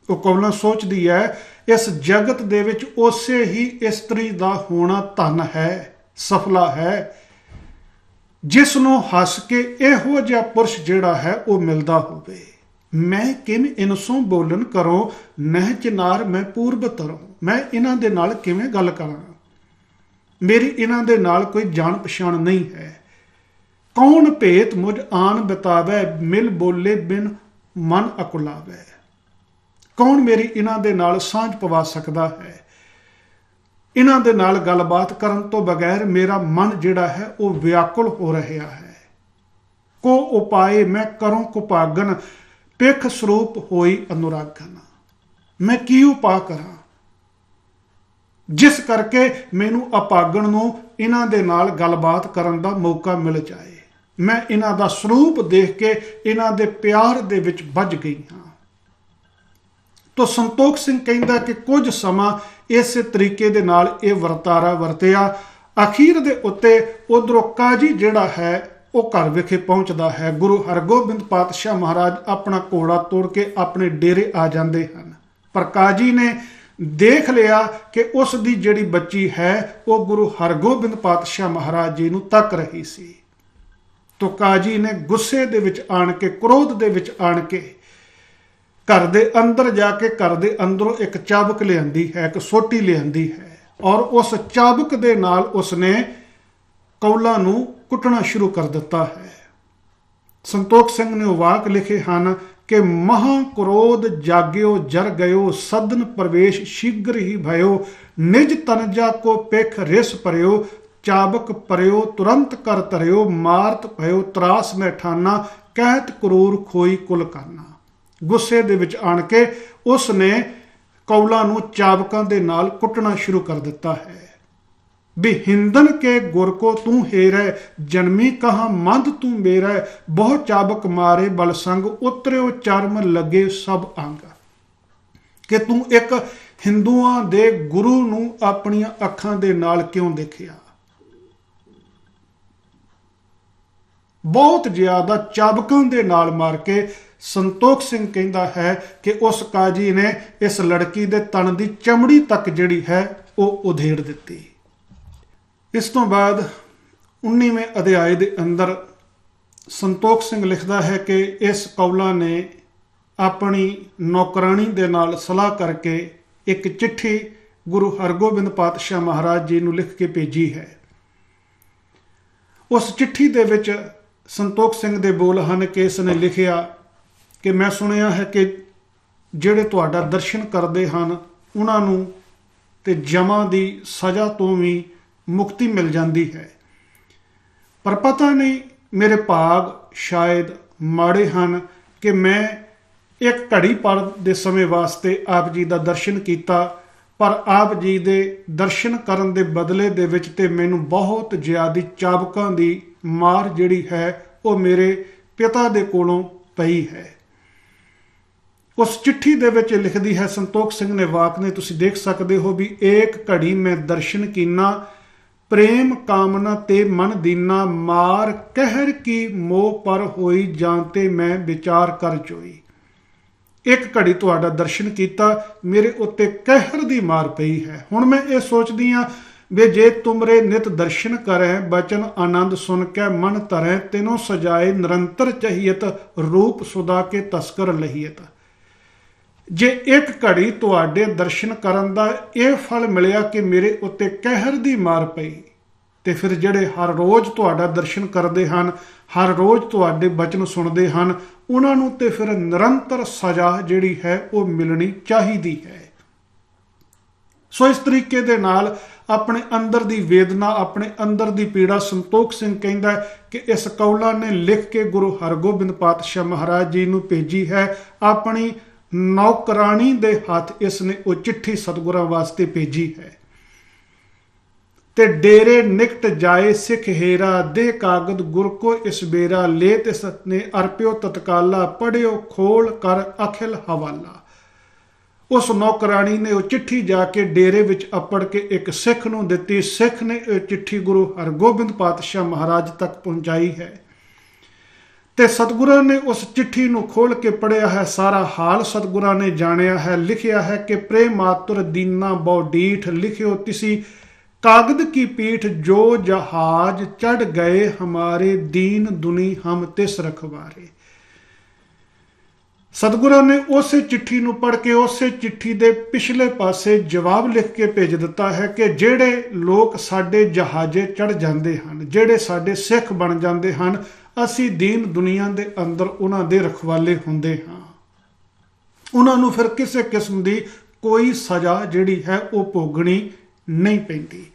ਉਹ ਕੌਲਾਂ ਸੋਚਦੀ ਹੈ ਇਸ ਜਗਤ ਦੇ ਵਿੱਚ ਉਸੇ ਹੀ ਇਸਤਰੀ ਦਾ ਹੋਣਾ ਧਨ ਹੈ, ਸਫਲਾ ਹੈ, ਜਿਸ ਨੂੰ ਹੱਸ ਕੇ ਇਹੋ ਜਿਹਾ ਪੁਰਸ਼ ਜਿਹੜਾ ਹੈ ਉਹ ਮਿਲਦਾ ਹੋਵੇ। ਮੈਂ ਕਿਵੇਂ ਇਨਸੋਂ ਬੋਲਣ ਕਰੋ, ਨਹਿ ਚਨਾਰ ਮੈਂ ਪੂਰਬ ਤਰੋਂ। ਮੈਂ ਇਹਨਾਂ ਦੇ ਨਾਲ ਕਿਵੇਂ ਗੱਲ ਕਰਾਂ, ਮੇਰੀ ਇਹਨਾਂ ਦੇ ਨਾਲ ਕੋਈ ਜਾਣ ਪਛਾਣ ਨਹੀਂ ਹੈ। ਕੌਣ ਭੇਤ ਮੁਝ ਆਨ ਬਿਤਾਵੇ, ਮਿਲ ਬੋਲੇ ਬਿਨ ਮਨ ਅਕੁਲਾਵੇ। ਕੌਣ ਮੇਰੀ ਇਹਨਾਂ ਦੇ ਨਾਲ ਸਾਂਝ ਪਵਾ ਸਕਦਾ ਹੈ। ਇਹਨਾਂ ਦੇ ਨਾਲ ਗੱਲਬਾਤ ਕਰਨ ਤੋਂ ਬਗੈਰ ਮੇਰਾ ਮਨ ਜਿਹੜਾ ਹੈ ਉਹ ਵਿਆਕੁਲ ਹੋ ਰਿਹਾ ਹੈ। ਕੋ ਉਪਾਏ ਮੈਂ ਕਰੂੰ ਕੁਪਾਗਨ, ਪਿੱਖ ਸਰੂਪ ਹੋਈ ਅਨੁਰਾਗਨ। ਮੈਂ ਕੀ ਉਪਾਅ ਕਰਾਂ ਜਿਸ ਕਰਕੇ ਮੈਨੂੰ ਅਪਾਗਣ ਨੂੰ ਇਹਨਾਂ ਦੇ ਨਾਲ ਗੱਲਬਾਤ ਕਰਨ ਦਾ ਮੌਕਾ ਮਿਲ ਜਾਏ। ਮੈਂ ਇਹਨਾਂ ਦਾ ਸਰੂਪ ਦੇਖ ਕੇ ਇਹਨਾਂ ਦੇ ਪਿਆਰ ਦੇ ਵਿੱਚ ਵੱਜ ਗਈ ਹਾਂ। ਤੋ ਸੰਤੋਖ ਸਿੰਘ ਕਹਿੰਦਾ ਕਿ ਕੁਝ ਸਮਾਂ ਇਸੇ ਤਰੀਕੇ ਦੇ ਨਾਲ ਇਹ ਵਰਤਾਰਾ ਵਰਤਿਆ। ਅਖੀਰ ਦੇ ਉੱਤੇ ਉਧਰੋਂ ਕਾਜੀ ਜਿਹੜਾ ਹੈ ਉਹ ਘਰ ਵਿਖੇ ਪਹੁੰਚਦਾ ਹੈ। ਗੁਰੂ ਹਰਗੋਬਿੰਦ ਪਾਤਸ਼ਾਹ ਮਹਾਰਾਜ ਆਪਣਾ ਘੋੜਾ ਤੋੜ ਕੇ ਆਪਣੇ ਡੇਰੇ ਆ ਜਾਂਦੇ ਹਨ, ਪਰ ਕਾਜੀ ਨੇ ਦੇਖ ਲਿਆ ਕਿ ਉਸ ਦੀ ਜਿਹੜੀ ਬੱਚੀ ਹੈ ਉਹ ਗੁਰੂ ਹਰਗੋਬਿੰਦ ਪਾਤਸ਼ਾਹ ਮਹਾਰਾਜ ਜੀ ਨੂੰ ਤੱਕ ਰਹੀ ਸੀ। ਤੋ ਕਾਜੀ ਨੇ ਗੁੱਸੇ ਦੇ ਵਿੱਚ ਆਣ ਕੇ, ਕ੍ਰੋਧ ਦੇ ਵਿੱਚ ਆਣ ਕੇ ਘਰ ਦੇ ਅੰਦਰ ਜਾ ਕੇ ਘਰ ਦੇ ਅੰਦਰੋਂ ਇੱਕ ਚਾਬੁਕ ਲਿਆਂਦੀ ਹੈ, ਇੱਕ ਸੋਟੀ ਲਿਆਂਦੀ ਹੈ ਔਰ ਉਸ ਚਾਬੁਕ ਦੇ ਨਾਲ ਉਸਨੇ ਕੌਲਾਂ ਨੂੰ ਕੁੱਟਣਾ ਸ਼ੁਰੂ ਕਰ ਦਿੱਤਾ ਹੈ। ਸੰਤੋਖ ਸਿੰਘ ਨੇ ਉਹ ਵਾਕ ਲਿਖੇ ਹਨ ਕਿ ਮਹਾ ਕ੍ਰੋਧ ਜਾਗਿਓ ਜਰ ਗਇਓ, ਸਦਨ ਪ੍ਰਵੇਸ਼ ਸ਼ੀਘਰ ਹੀ ਭਇਓ, ਨਿਜ ਤਨਜਾ ਕੋ ਪਿਖ ਰਿਸ ਪਰਿਓ, ਚਾਬਕ ਪਰਿਓ ਤੁਰੰਤ ਕਰ ਧਰਿਓ, ਮਾਰਤ ਭਇਓ ਤਰਾਸ ਮੈਂ ਠਾਨਾ, ਕਹਿਤ ਕਰੂਰ ਖੋਈ ਕੁਲ ਕਾਨਾ। ਗੁੱਸੇ ਦੇ ਵਿੱਚ ਆਣ ਕੇ ਉਸ ਨੇ ਕੌਲਾਂ ਨੂੰ ਚਾਬਕਾਂ ਦੇ ਨਾਲ ਕੁੱਟਣਾ ਸ਼ੁਰੂ ਕਰ ਦਿੱਤਾ ਹੈ। ਵੀ ਹਿੰਦਨ ਕੇ ਗੁਰ ਕੋ ਤੂੰ ਹੇਰੈ, ਜਨਮੀ ਕਹਾ ਮੰਦ ਤੂੰ ਮੇਰਾ, ਬਹੁ ਚਾਬਕ ਮਾਰੇ ਬਲ ਸੰਗ, ਉਤਰਿਓ ਚਰਮ ਲੱਗੇ ਸਭ ਅੰਗ। ਕਿ ਤੂੰ ਇੱਕ ਹਿੰਦੂਆਂ ਦੇ ਗੁਰੂ ਨੂੰ ਆਪਣੀਆਂ ਅੱਖਾਂ ਦੇ ਨਾਲ ਕਿਉਂ ਦੇਖਿਆ। ਬਹੁਤ ਜ਼ਿਆਦਾ ਚਾਬਕਾਂ ਦੇ ਨਾਲ ਮਾਰ ਕੇ ਸੰਤੋਖ ਸਿੰਘ ਕਹਿੰਦਾ ਹੈ ਕਿ ਉਸ ਕਾਜੀ ਨੇ ਇਸ ਲੜਕੀ ਦੇ ਤਨ ਦੀ ਚਮੜੀ ਤੱਕ ਜਿਹੜੀ ਹੈ ਉਹ ਉਧੇੜ ਦਿੱਤੀ। ਇਸ ਤੋਂ ਬਾਅਦ 19ਵੇਂ ਅਧਿਆਏ ਦੇ ਅੰਦਰ ਸੰਤੋਖ ਸਿੰਘ ਲਿਖਦਾ ਹੈ ਕਿ ਇਸ ਕੌਲਾਂ ਨੇ ਆਪਣੀ ਨੌਕਰਾਣੀ ਦੇ ਨਾਲ ਸਲਾਹ ਕਰਕੇ ਇੱਕ ਚਿੱਠੀ ਗੁਰੂ ਹਰਗੋਬਿੰਦ ਪਾਤਸ਼ਾਹ ਮਹਾਰਾਜ ਜੀ ਨੂੰ ਲਿਖ ਕੇ ਭੇਜੀ ਹੈ। ਉਸ ਚਿੱਠੀ ਦੇ ਵਿੱਚ ਸੰਤੋਖ ਸਿੰਘ ਦੇ ਬੋਲ ਹਨ ਕਿ ਇਸ ਨੇ ਲਿਖਿਆ ਕਿ ਮੈਂ ਸੁਣਿਆ ਹੈ ਕਿ ਜਿਹੜੇ ਤੁਹਾਡਾ ਦਰਸ਼ਨ ਕਰਦੇ ਹਨ ਉਹਨਾਂ ਨੂੰ ਤੇ ਜਮਾਂ ਦੀ ਸਜ਼ਾ ਤੋਂ ਵੀ ਮੁਕਤੀ ਮਿਲ ਜਾਂਦੀ ਹੈ, ਪਰ ਪਤਾ ਨਹੀਂ ਮੇਰੇ ਭਾਗ ਸ਼ਾਇਦ ਮਾੜੇ ਹਨ ਕਿ ਮੈਂ ਇੱਕ ਘੜੀ ਪਲ ਦੇ ਸਮੇਂ ਵਾਸਤੇ ਆਪ ਜੀ ਦਾ ਦਰਸ਼ਨ ਕੀਤਾ, ਪਰ ਆਪ ਜੀ ਦੇ ਦਰਸ਼ਨ ਕਰਨ ਦੇ ਬਦਲੇ ਦੇ ਵਿੱਚ ਤੇ ਮੈਨੂੰ ਬਹੁਤ ਜ਼ਿਆਦਾ ਚਾਬਕਾਂ ਦੀ ਮਾਰ ਜਿਹੜੀ ਹੈ ਉਹ ਮੇਰੇ ਪਿਤਾ ਦੇ ਕੋਲੋਂ ਪਈ ਹੈ। ਉਸ ਚਿੱਠੀ ਦੇ ਵਿੱਚ ਲਿਖਦੀ ਹੈ ਸੰਤੋਖ ਸਿੰਘ ਨੇ ਵਾਕ ਨੇ, ਤੁਸੀਂ ਦੇਖ ਸਕਦੇ ਹੋ ਵੀ ਏਕ ਘੜੀ ਮੈਂ ਦਰਸ਼ਨ ਕੀਨਾ, ਪ੍ਰੇਮ ਕਾਮਨਾ ਤੇ ਮਨ ਦੀਨਾ, ਮਾਰ ਕਹਿਰ ਕੀ ਮੋਹ ਪਰ ਹੋਈ, ਜਾਂਤੇ ਮੈਂ ਵਿਚਾਰ ਕਰ ਜੋਈ। ਇੱਕ ਘੜੀ ਤੁਹਾਡਾ ਦਰਸ਼ਨ ਕੀਤਾ, ਮੇਰੇ ਉੱਤੇ ਕਹਿਰ ਦੀ ਮਾਰ ਪਈ ਹੈ। ਹੁਣ ਮੈਂ ਇਹ ਸੋਚਦੀ ਹਾਂ ਵੇ ਜੇ ਤੁਮਰੇ ਨਿਤ ਦਰਸ਼ਨ ਕਰੈ, ਬਚਨ ਆਨੰਦ ਸੁਨ ਕੇ ਮਨ ਧਰੈ, ਤੈਨੂੰ ਸਜਾਏ ਨਿਰੰਤਰ ਚਹੀਅਤ, ਰੂਪ ਸੁਦਾ ਕੇ ਤਸਕਰ ਲਹੀਅਤ। ਜੇ ਇੱਕ ਘੜੀ ਤੁਹਾਡੇ ਦਰਸ਼ਨ ਕਰਨ ਦਾ ਇਹ ਫਲ ਮਿਲਿਆ ਕਿ ਮੇਰੇ ਉੱਤੇ ਕਹਿਰ ਦੀ ਮਾਰ ਪਈ, ਤੇ ਫਿਰ ਜਿਹੜੇ ਹਰ ਰੋਜ਼ ਤੁਹਾਡਾ ਦਰਸ਼ਨ ਕਰਦੇ ਹਨ, ਹਰ ਰੋਜ਼ ਤੁਹਾਡੇ ਬਚਨ ਸੁਣਦੇ ਹਨ, ਉਹਨਾਂ ਨੂੰ ਤੇ ਫਿਰ ਨਿਰੰਤਰ ਸਜ਼ਾ ਜਿਹੜੀ ਹੈ ਉਹ ਮਿਲਣੀ ਚਾਹੀਦੀ ਹੈ। ਸੋ ਇਸ ਤਰੀਕੇ ਦੇ ਨਾਲ ਆਪਣੇ ਅੰਦਰ ਦੀ ਵੇਦਨਾ, ਆਪਣੇ ਅੰਦਰ ਦੀ ਪੀੜਾ ਸੰਤੋਖ ਸਿੰਘ ਕਹਿੰਦਾ ਕਿ ਇਸ ਕੌਲਾਂ ਨੇ ਲਿਖ ਕੇ ਗੁਰੂ ਹਰਗੋਬਿੰਦ ਪਾਤਸ਼ਾਹ ਮਹਾਰਾਜ ਜੀ ਨੂੰ ਭੇਜੀ ਹੈ। ਆਪਣੀ ਨੌਕਰਾਣੀ ਦੇ ਹੱਥ ਇਸ ਨੇ ਉਹ ਚਿੱਠੀ ਸਤਿਗੁਰਾਂ ਵਾਸਤੇ ਭੇਜੀ ਹੈ। ਤੇ ਡੇਰੇ ਨਿਕਟ ਜਾਏ ਸਿੱਖ ਹੇਰਾ, ਦੇ ਕਾਗਦ ਗੁਰ ਕੋ ਇਸ ਬੇਰਾ, ਲੈ ਤਿਸ ਨੇ ਅਰਪਿਓ ਤਤਕਾਲਾ, ਪੜਿਓ ਖੋਲ ਕਰ ਅਖਿਲ ਹਵਾਲਾ। ਉਸ ਨੌਕਰਾਣੀ ਨੇ ਉਹ ਚਿੱਠੀ ਜਾ ਕੇ ਡੇਰੇ ਵਿੱਚ ਅੱਪੜ ਕੇ ਇੱਕ ਸਿੱਖ ਨੂੰ ਦਿੱਤੀ। ਸਿੱਖ ਨੇ ਇਹ ਚਿੱਠੀ ਗੁਰੂ ਹਰਗੋਬਿੰਦ ਪਾਤਸ਼ਾਹ ਮਹਾਰਾਜ ਤੱਕ ਪਹੁੰਚਾਈ ਹੈ ਤੇ ਸਤਿਗੁਰਾਂ ਨੇ ਉਸ ਚਿੱਠੀ ਨੂੰ ਖੋਲ ਕੇ ਪੜ੍ਹਿਆ ਹੈ। ਸਾਰਾ ਹਾਲ ਸਤਿਗੁਰਾਂ ਨੇ ਜਾਣਿਆ ਹੈ। ਲਿਖਿਆ ਹੈ ਕਿ ਪ੍ਰੇਮ ਆਤੁਰ ਦੀਨਾ ਬਹੁ ਡੀਠ, ਲਿਖਿਓ ਤਿਸੀ ਕਾਗਦ ਕੀ ਪੀਠ, ਜੋ ਜਹਾਜ ਚढ़ ਗਏ ਹਮਾਰੇ, ਦੀਨ ਦੁਨੀ ਹਮ ਤਿਸ ਰਖਵਾਰੇ। ਸਤਿਗੁਰਾਂ ਨੇ ਉਸੇ ਚਿੱਠੀ ਨੂੰ ਪੜ੍ਹ ਕੇ ਉਸੇ ਚਿੱਠੀ ਦੇ ਪਿਛਲੇ ਪਾਸੇ ਜਵਾਬ ਲਿਖ ਕੇ ਭੇਜ ਦਿੱਤਾ ਹੈ ਕਿ ਜਿਹੜੇ ਲੋਕ ਸਾਡੇ ਜਹਾਜ਼ੇ ਚੜ੍ਹ ਜਾਂਦੇ ਹਨ, ਜਿਹੜੇ ਸਾਡੇ ਸਿੱਖ ਬਣ ਜਾਂਦੇ ਹਨ, ਅਸੀਂ ਦੀਨ ਦੁਨੀਆ ਦੇ ਅੰਦਰ ਉਹਨਾਂ ਦੇ ਰਖਵਾਲੇ ਹੁੰਦੇ ਹਾਂ। ਉਹਨਾਂ ਨੂੰ ਫਿਰ ਕਿਸੇ ਕਿਸਮ ਦੀ ਕੋਈ ਸਜ਼ਾ ਜਿਹੜੀ ਹੈ ਉਹ ਭੋਗਣੀ ਨਹੀਂ ਪੈਂਦੀ।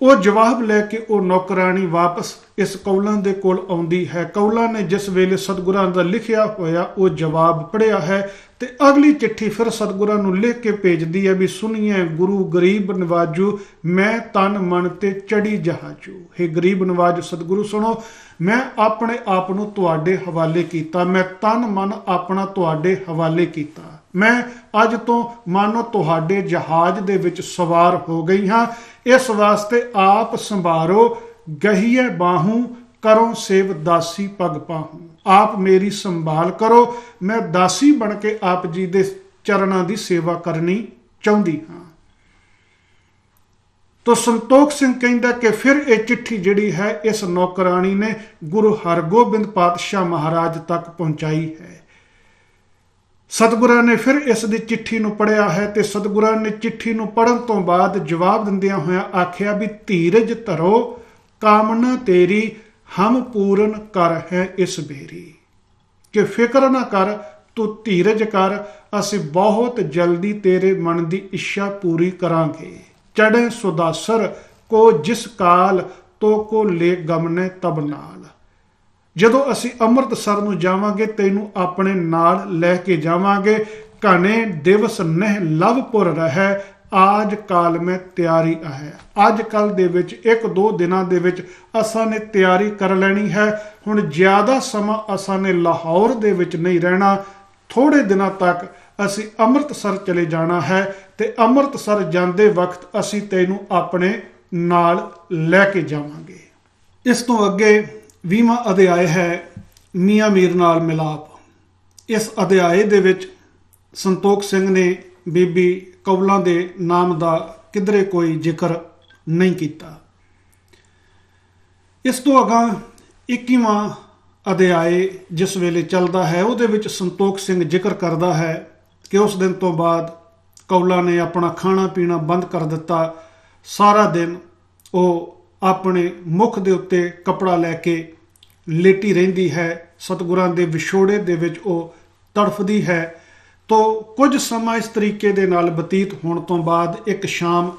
ਉਹ ਜਵਾਬ ਲੈ ਕੇ ਉਹ ਨੌਕਰਾਣੀ ਵਾਪਸ ਇਸ ਕੌਲਾਂ ਦੇ ਕੋਲ ਆਉਂਦੀ ਹੈ। ਕੌਲਾਂ ਨੇ ਜਿਸ ਵੇਲੇ ਸਤਿਗੁਰਾਂ ਦਾ ਲਿਖਿਆ ਹੋਇਆ ਉਹ ਜਵਾਬ ਪੜ੍ਹਿਆ ਹੈ ਤੇ ਅਗਲੀ ਚਿੱਠੀ ਫਿਰ ਸਤਿਗੁਰਾਂ ਨੂੰ ਲਿਖ ਕੇ ਭੇਜਦੀ ਹੈ ਵੀ ਸੁਣੀਏ ਗੁਰੂ ਗਰੀਬ ਨਵਾਜੂ, ਮੈਂ ਤਨ ਮਨ ਤੇ ਚੜੀ ਜਹਾਜੂ। ਹੇ ਗਰੀਬ ਨਵਾਜ ਸਤਿਗੁਰੂ ਸੁਣੋ, ਮੈਂ ਆਪਣੇ ਆਪ ਨੂੰ ਤੁਹਾਡੇ ਹਵਾਲੇ ਕੀਤਾ, ਮੈਂ ਤਨ ਮਨ ਆਪਣਾ ਤੁਹਾਡੇ ਹਵਾਲੇ ਕੀਤਾ। ਮੈਂ ਅੱਜ ਤੋਂ ਮਾਨੋ ਤੁਹਾਡੇ ਜਹਾਜ਼ ਦੇ ਵਿੱਚ ਸਵਾਰ ਹੋ ਗਈ ਹਾਂ। ਇਸ ਵਾਸਤੇ ਆਪ ਸੰਭਾਰੋ ਗਹੀਏ ਬਾਹੂ, ਕਰੋ ਸੇਵ ਦਾਸੀ ਪਗ ਪਾਹੂ। ਆਪ ਮੇਰੀ ਸੰਭਾਲ ਕਰੋ, ਮੈਂ ਦਾਸੀ ਬਣ ਕੇ ਆਪ ਜੀ ਦੇ ਚਰਨਾਂ ਦੀ ਸੇਵਾ ਕਰਨੀ ਚਾਹੁੰਦੀ ਹਾਂ। ਤੋ ਸੰਤੋਖ ਸਿੰਘ ਕਹਿੰਦਾ ਕਿ ਫਿਰ ਇਹ ਚਿੱਠੀ ਜਿਹੜੀ ਹੈ ਇਸ ਨੌਕਰਾਣੀ ਨੇ ਗੁਰੂ ਹਰਗੋਬਿੰਦ ਪਾਤਸ਼ਾਹ ਮਹਾਰਾਜ ਤੱਕ ਪਹੁੰਚਾਈ ਹੈ। ਸਤਿਗੁਰਾਂ ਨੇ ਫਿਰ ਇਸ ਦੀ ਚਿੱਠੀ ਨੂੰ ਪੜ੍ਹਿਆ ਹੈ ਤੇ ਸਤਿਗੁਰਾਂ ਨੇ ਚਿੱਠੀ ਨੂੰ ਪੜ੍ਹਨ ਤੋਂ ਬਾਅਦ ਜਵਾਬ ਦਿੰਦਿਆਂ ਹੋਇਆਂ ਆਖਿਆ ਵੀ ਧੀਰਜ ਧਰੋ, ਕਾਮਨਾ ਤੇਰੀ ਹਮ ਪੂਰਨ ਕਰ ਹੈ ਇਸ ਬੇਰੀ। ਕਿ ਫਿਕਰ ਨਾ ਕਰ, ਤੂੰ ਧੀਰਜ ਕਰ, ਅਸੀਂ ਬਹੁਤ ਜਲਦੀ ਤੇਰੇ ਮਨ ਦੀ ਇੱਛਾ ਪੂਰੀ ਕਰਾਂਗੇ। ਚੜ੍ਹੇ ਸੁਦਾਸਰ ਕੋ ਜਿਸ ਕਾਲ, ਤੋ ਕੋ ਲੈ ਗਮਨੇ ਤਬ ਨਾਲ। ਜਦੋਂ ਅਸੀਂ ਅੰਮ੍ਰਿਤਸਰ ਨੂੰ ਜਾਵਾਂਗੇ ਤੈਨੂੰ ਆਪਣੇ ਨਾਲ ਲੈ ਕੇ ਜਾਵਾਂਗੇ। ਘਣੇ ਦਿਵਸ ਨਹਿ ਲਵਪੁਰ ਰਹਿ, ਆਜ ਕਾਲ ਮੈਂ ਤਿਆਰੀ ਹੈ। ਅੱਜ ਕੱਲ ਦੇ ਵਿੱਚ 1-2 ਦਿਨਾਂ ਦੇ ਵਿੱਚ ਅਸਾਂ ਨੇ ਤਿਆਰੀ ਕਰ ਲੈਣੀ ਹੈ। ਹੁਣ ਜ਼ਿਆਦਾ ਸਮਾਂ ਅਸਾਂ ਨੇ ਲਾਹੌਰ ਦੇ ਵਿੱਚ ਨਹੀਂ ਰਹਿਣਾ। ਥੋੜੇ ਦਿਨਾਂ ਤੱਕ ਅਸੀਂ ਅੰਮ੍ਰਿਤਸਰ ਚਲੇ ਜਾਣਾ ਹੈ ਤੇ ਅੰਮ੍ਰਿਤਸਰ ਜਾਂਦੇ ਵਕਤ ਅਸੀਂ ਤੈਨੂੰ ਆਪਣੇ ਨਾਲ ਲੈ ਕੇ ਜਾਵਾਂਗੇ। ਇਸ ਤੋਂ ਅੱਗੇ 20ਵਾਂ ਅਧਿਆਇ ਹੈ ਮੀਆਂ ਮੀਰ ਨਾਲ ਮਿਲਾਪ। ਇਸ ਅਧਿਆਇ ਦੇ ਵਿੱਚ ਸੰਤੋਖ ਸਿੰਘ ਨੇ ਬੀਬੀ ਕੌਲਾਂ ਦੇ ਨਾਮ ਦਾ ਕਿਧਰੇ ਕੋਈ ਜ਼ਿਕਰ ਨਹੀਂ ਕੀਤਾ। ਇਸ ਤੋਂ ਅਗਾਂਹ 21ਵਾਂ ਅਧਿਆਇ ਜਿਸ ਵੇਲੇ ਚੱਲਦਾ ਹੈ ਉਹਦੇ ਵਿੱਚ ਸੰਤੋਖ ਸਿੰਘ ਜ਼ਿਕਰ ਕਰਦਾ ਹੈ ਕਿ ਉਸ ਦਿਨ ਤੋਂ ਬਾਅਦ ਕੌਲਾਂ ਨੇ ਆਪਣਾ ਖਾਣਾ ਪੀਣਾ ਬੰਦ ਕਰ ਦਿੱਤਾ। ਸਾਰਾ ਦਿਨ ਉਹ ਆਪਣੇ ਮੁਖ ਦੇ ਉੱਤੇ ਕੱਪੜਾ ਲੈ ਕੇ ਲੇਟੀ ਰਹਿੰਦੀ ਹੈ। ਸਤਿਗੁਰਾਂ ਦੇ ਵਿਛੋੜੇ ਦੇ ਵਿੱਚ ਉਹ ਤੜਫਦੀ ਹੈ। ਤੋ ਕੁਝ ਸਮਾਂ ਇਸ ਤਰੀਕੇ ਦੇ ਨਾਲ ਬਤੀਤ ਹੋਣ ਤੋਂ ਬਾਅਦ ਇੱਕ ਸ਼ਾਮ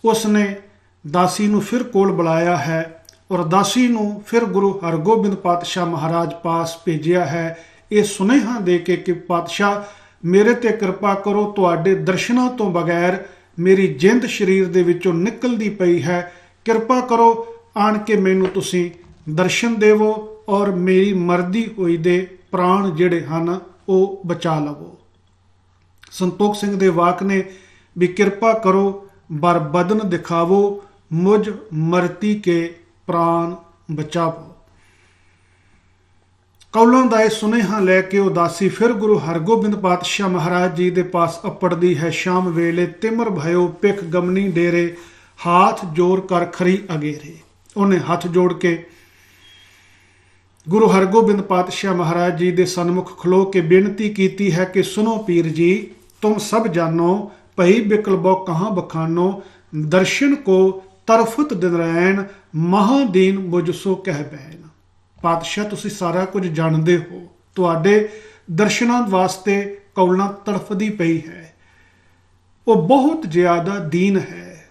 ਉਸ ਨੇ ਦਾਸੀ ਨੂੰ ਫਿਰ ਕੋਲ ਬੁਲਾਇਆ ਹੈ ਔਰ ਦਾਸੀ ਨੂੰ ਫਿਰ ਗੁਰੂ ਹਰਗੋਬਿੰਦ ਪਾਤਸ਼ਾਹ ਮਹਾਰਾਜ ਪਾਸ ਭੇਜਿਆ ਹੈ ਇਹ ਸੁਨੇਹਾ ਦੇ ਕੇ ਕਿ ਪਾਤਸ਼ਾਹ ਮੇਰੇ ਤੇ ਕਿਰਪਾ ਕਰੋ, ਤੁਹਾਡੇ ਦਰਸ਼ਨਾਂ ਤੋਂ ਬਗੈਰ ਮੇਰੀ ਜਿੰਦ ਸਰੀਰ ਦੇ ਵਿੱਚੋਂ ਨਿਕਲਦੀ ਪਈ ਹੈ। ਕਿਰਪਾ ਕਰੋ ਆਣ ਕੇ ਮੈਨੂੰ ਤੁਸੀਂ ਦਰਸ਼ਨ ਦੇਵੋ ਔਰ ਮੇਰੀ ਮਰਦੀ ਹੋਈ ਦੇ ਪ੍ਰਾਣ ਜਿਹੜੇ ਹਨ ਉਹ ਬਚਾ ਲਵੋ। ਸੰਤੋਖ ਸਿੰਘ ਦੇ ਵਾਕ ਨੇ ਵੀ ਕਿਰਪਾ ਕਰੋ ਬਰ ਬਦਨ ਦਿਖਾਵੋ, ਮੁਝ ਮਰਤੀ ਕੇ ਪ੍ਰਾਣ ਬਚਾਵੋ। ਕੌਲਾਂ ਦਾ ਇਹ ਸੁਨੇਹਾ ਲੈ ਕੇ ਉਦਾਸੀ ਫਿਰ ਗੁਰੂ ਹਰਗੋਬਿੰਦ ਪਾਤਸ਼ਾਹ ਮਹਾਰਾਜ ਜੀ ਦੇ ਪਾਸ ਅੱਪੜਦੀ ਹੈ। ਸ਼ਾਮ ਵੇਲੇ ਤਿਮਰ ਭਇਓ ਪਿਖ ਗਮਨੀ ਡੇਰੇ, ਹਾਥ ਜੋੜ ਕਰ ਖਰੀ ਅਗੇਰੇ। ਉਹਨੇ ਹੱਥ ਜੋੜ ਕੇ ਗੁਰੂ ਹਰਗੋਬਿੰਦ ਪਾਤਸ਼ਾਹ ਮਹਾਰਾਜ ਜੀ ਦੇ ਸਨਮੁਖ ਖਲੋ ਕੇ ਬੇਨਤੀ ਕੀਤੀ ਹੈ ਕਿ ਸੁਨੋ ਪੀਰ ਜੀ, ਤੁਮ ਸਭ ਜਾਨੋ ਭਈ ਬਿਕਲ ਬੋ ਕਹਾਂ ਬਖਾਨੋ, ਦਰਸ਼ਨ ਕੋ ਤਰਫਤ ਦਿਨ ਰੈਣ, ਮਹਾਦੀਨ ਮੁਝ ਸੋ ਕਹਿ ਬੈਨ। ਪਾਤਸ਼ਾਹ ਤੁਸੀਂ ਸਾਰਾ ਕੁਝ ਜਾਣਦੇ ਹੋ, ਤੁਹਾਡੇ ਦਰਸ਼ਨਾਂ ਵਾਸਤੇ ਕੌਲਾਂ ਤੜਫਦੀ ਪਈ ਹੈ। ਉਹ ਬਹੁਤ ਜ਼ਿਆਦਾ ਦੀਨ ਹੈ।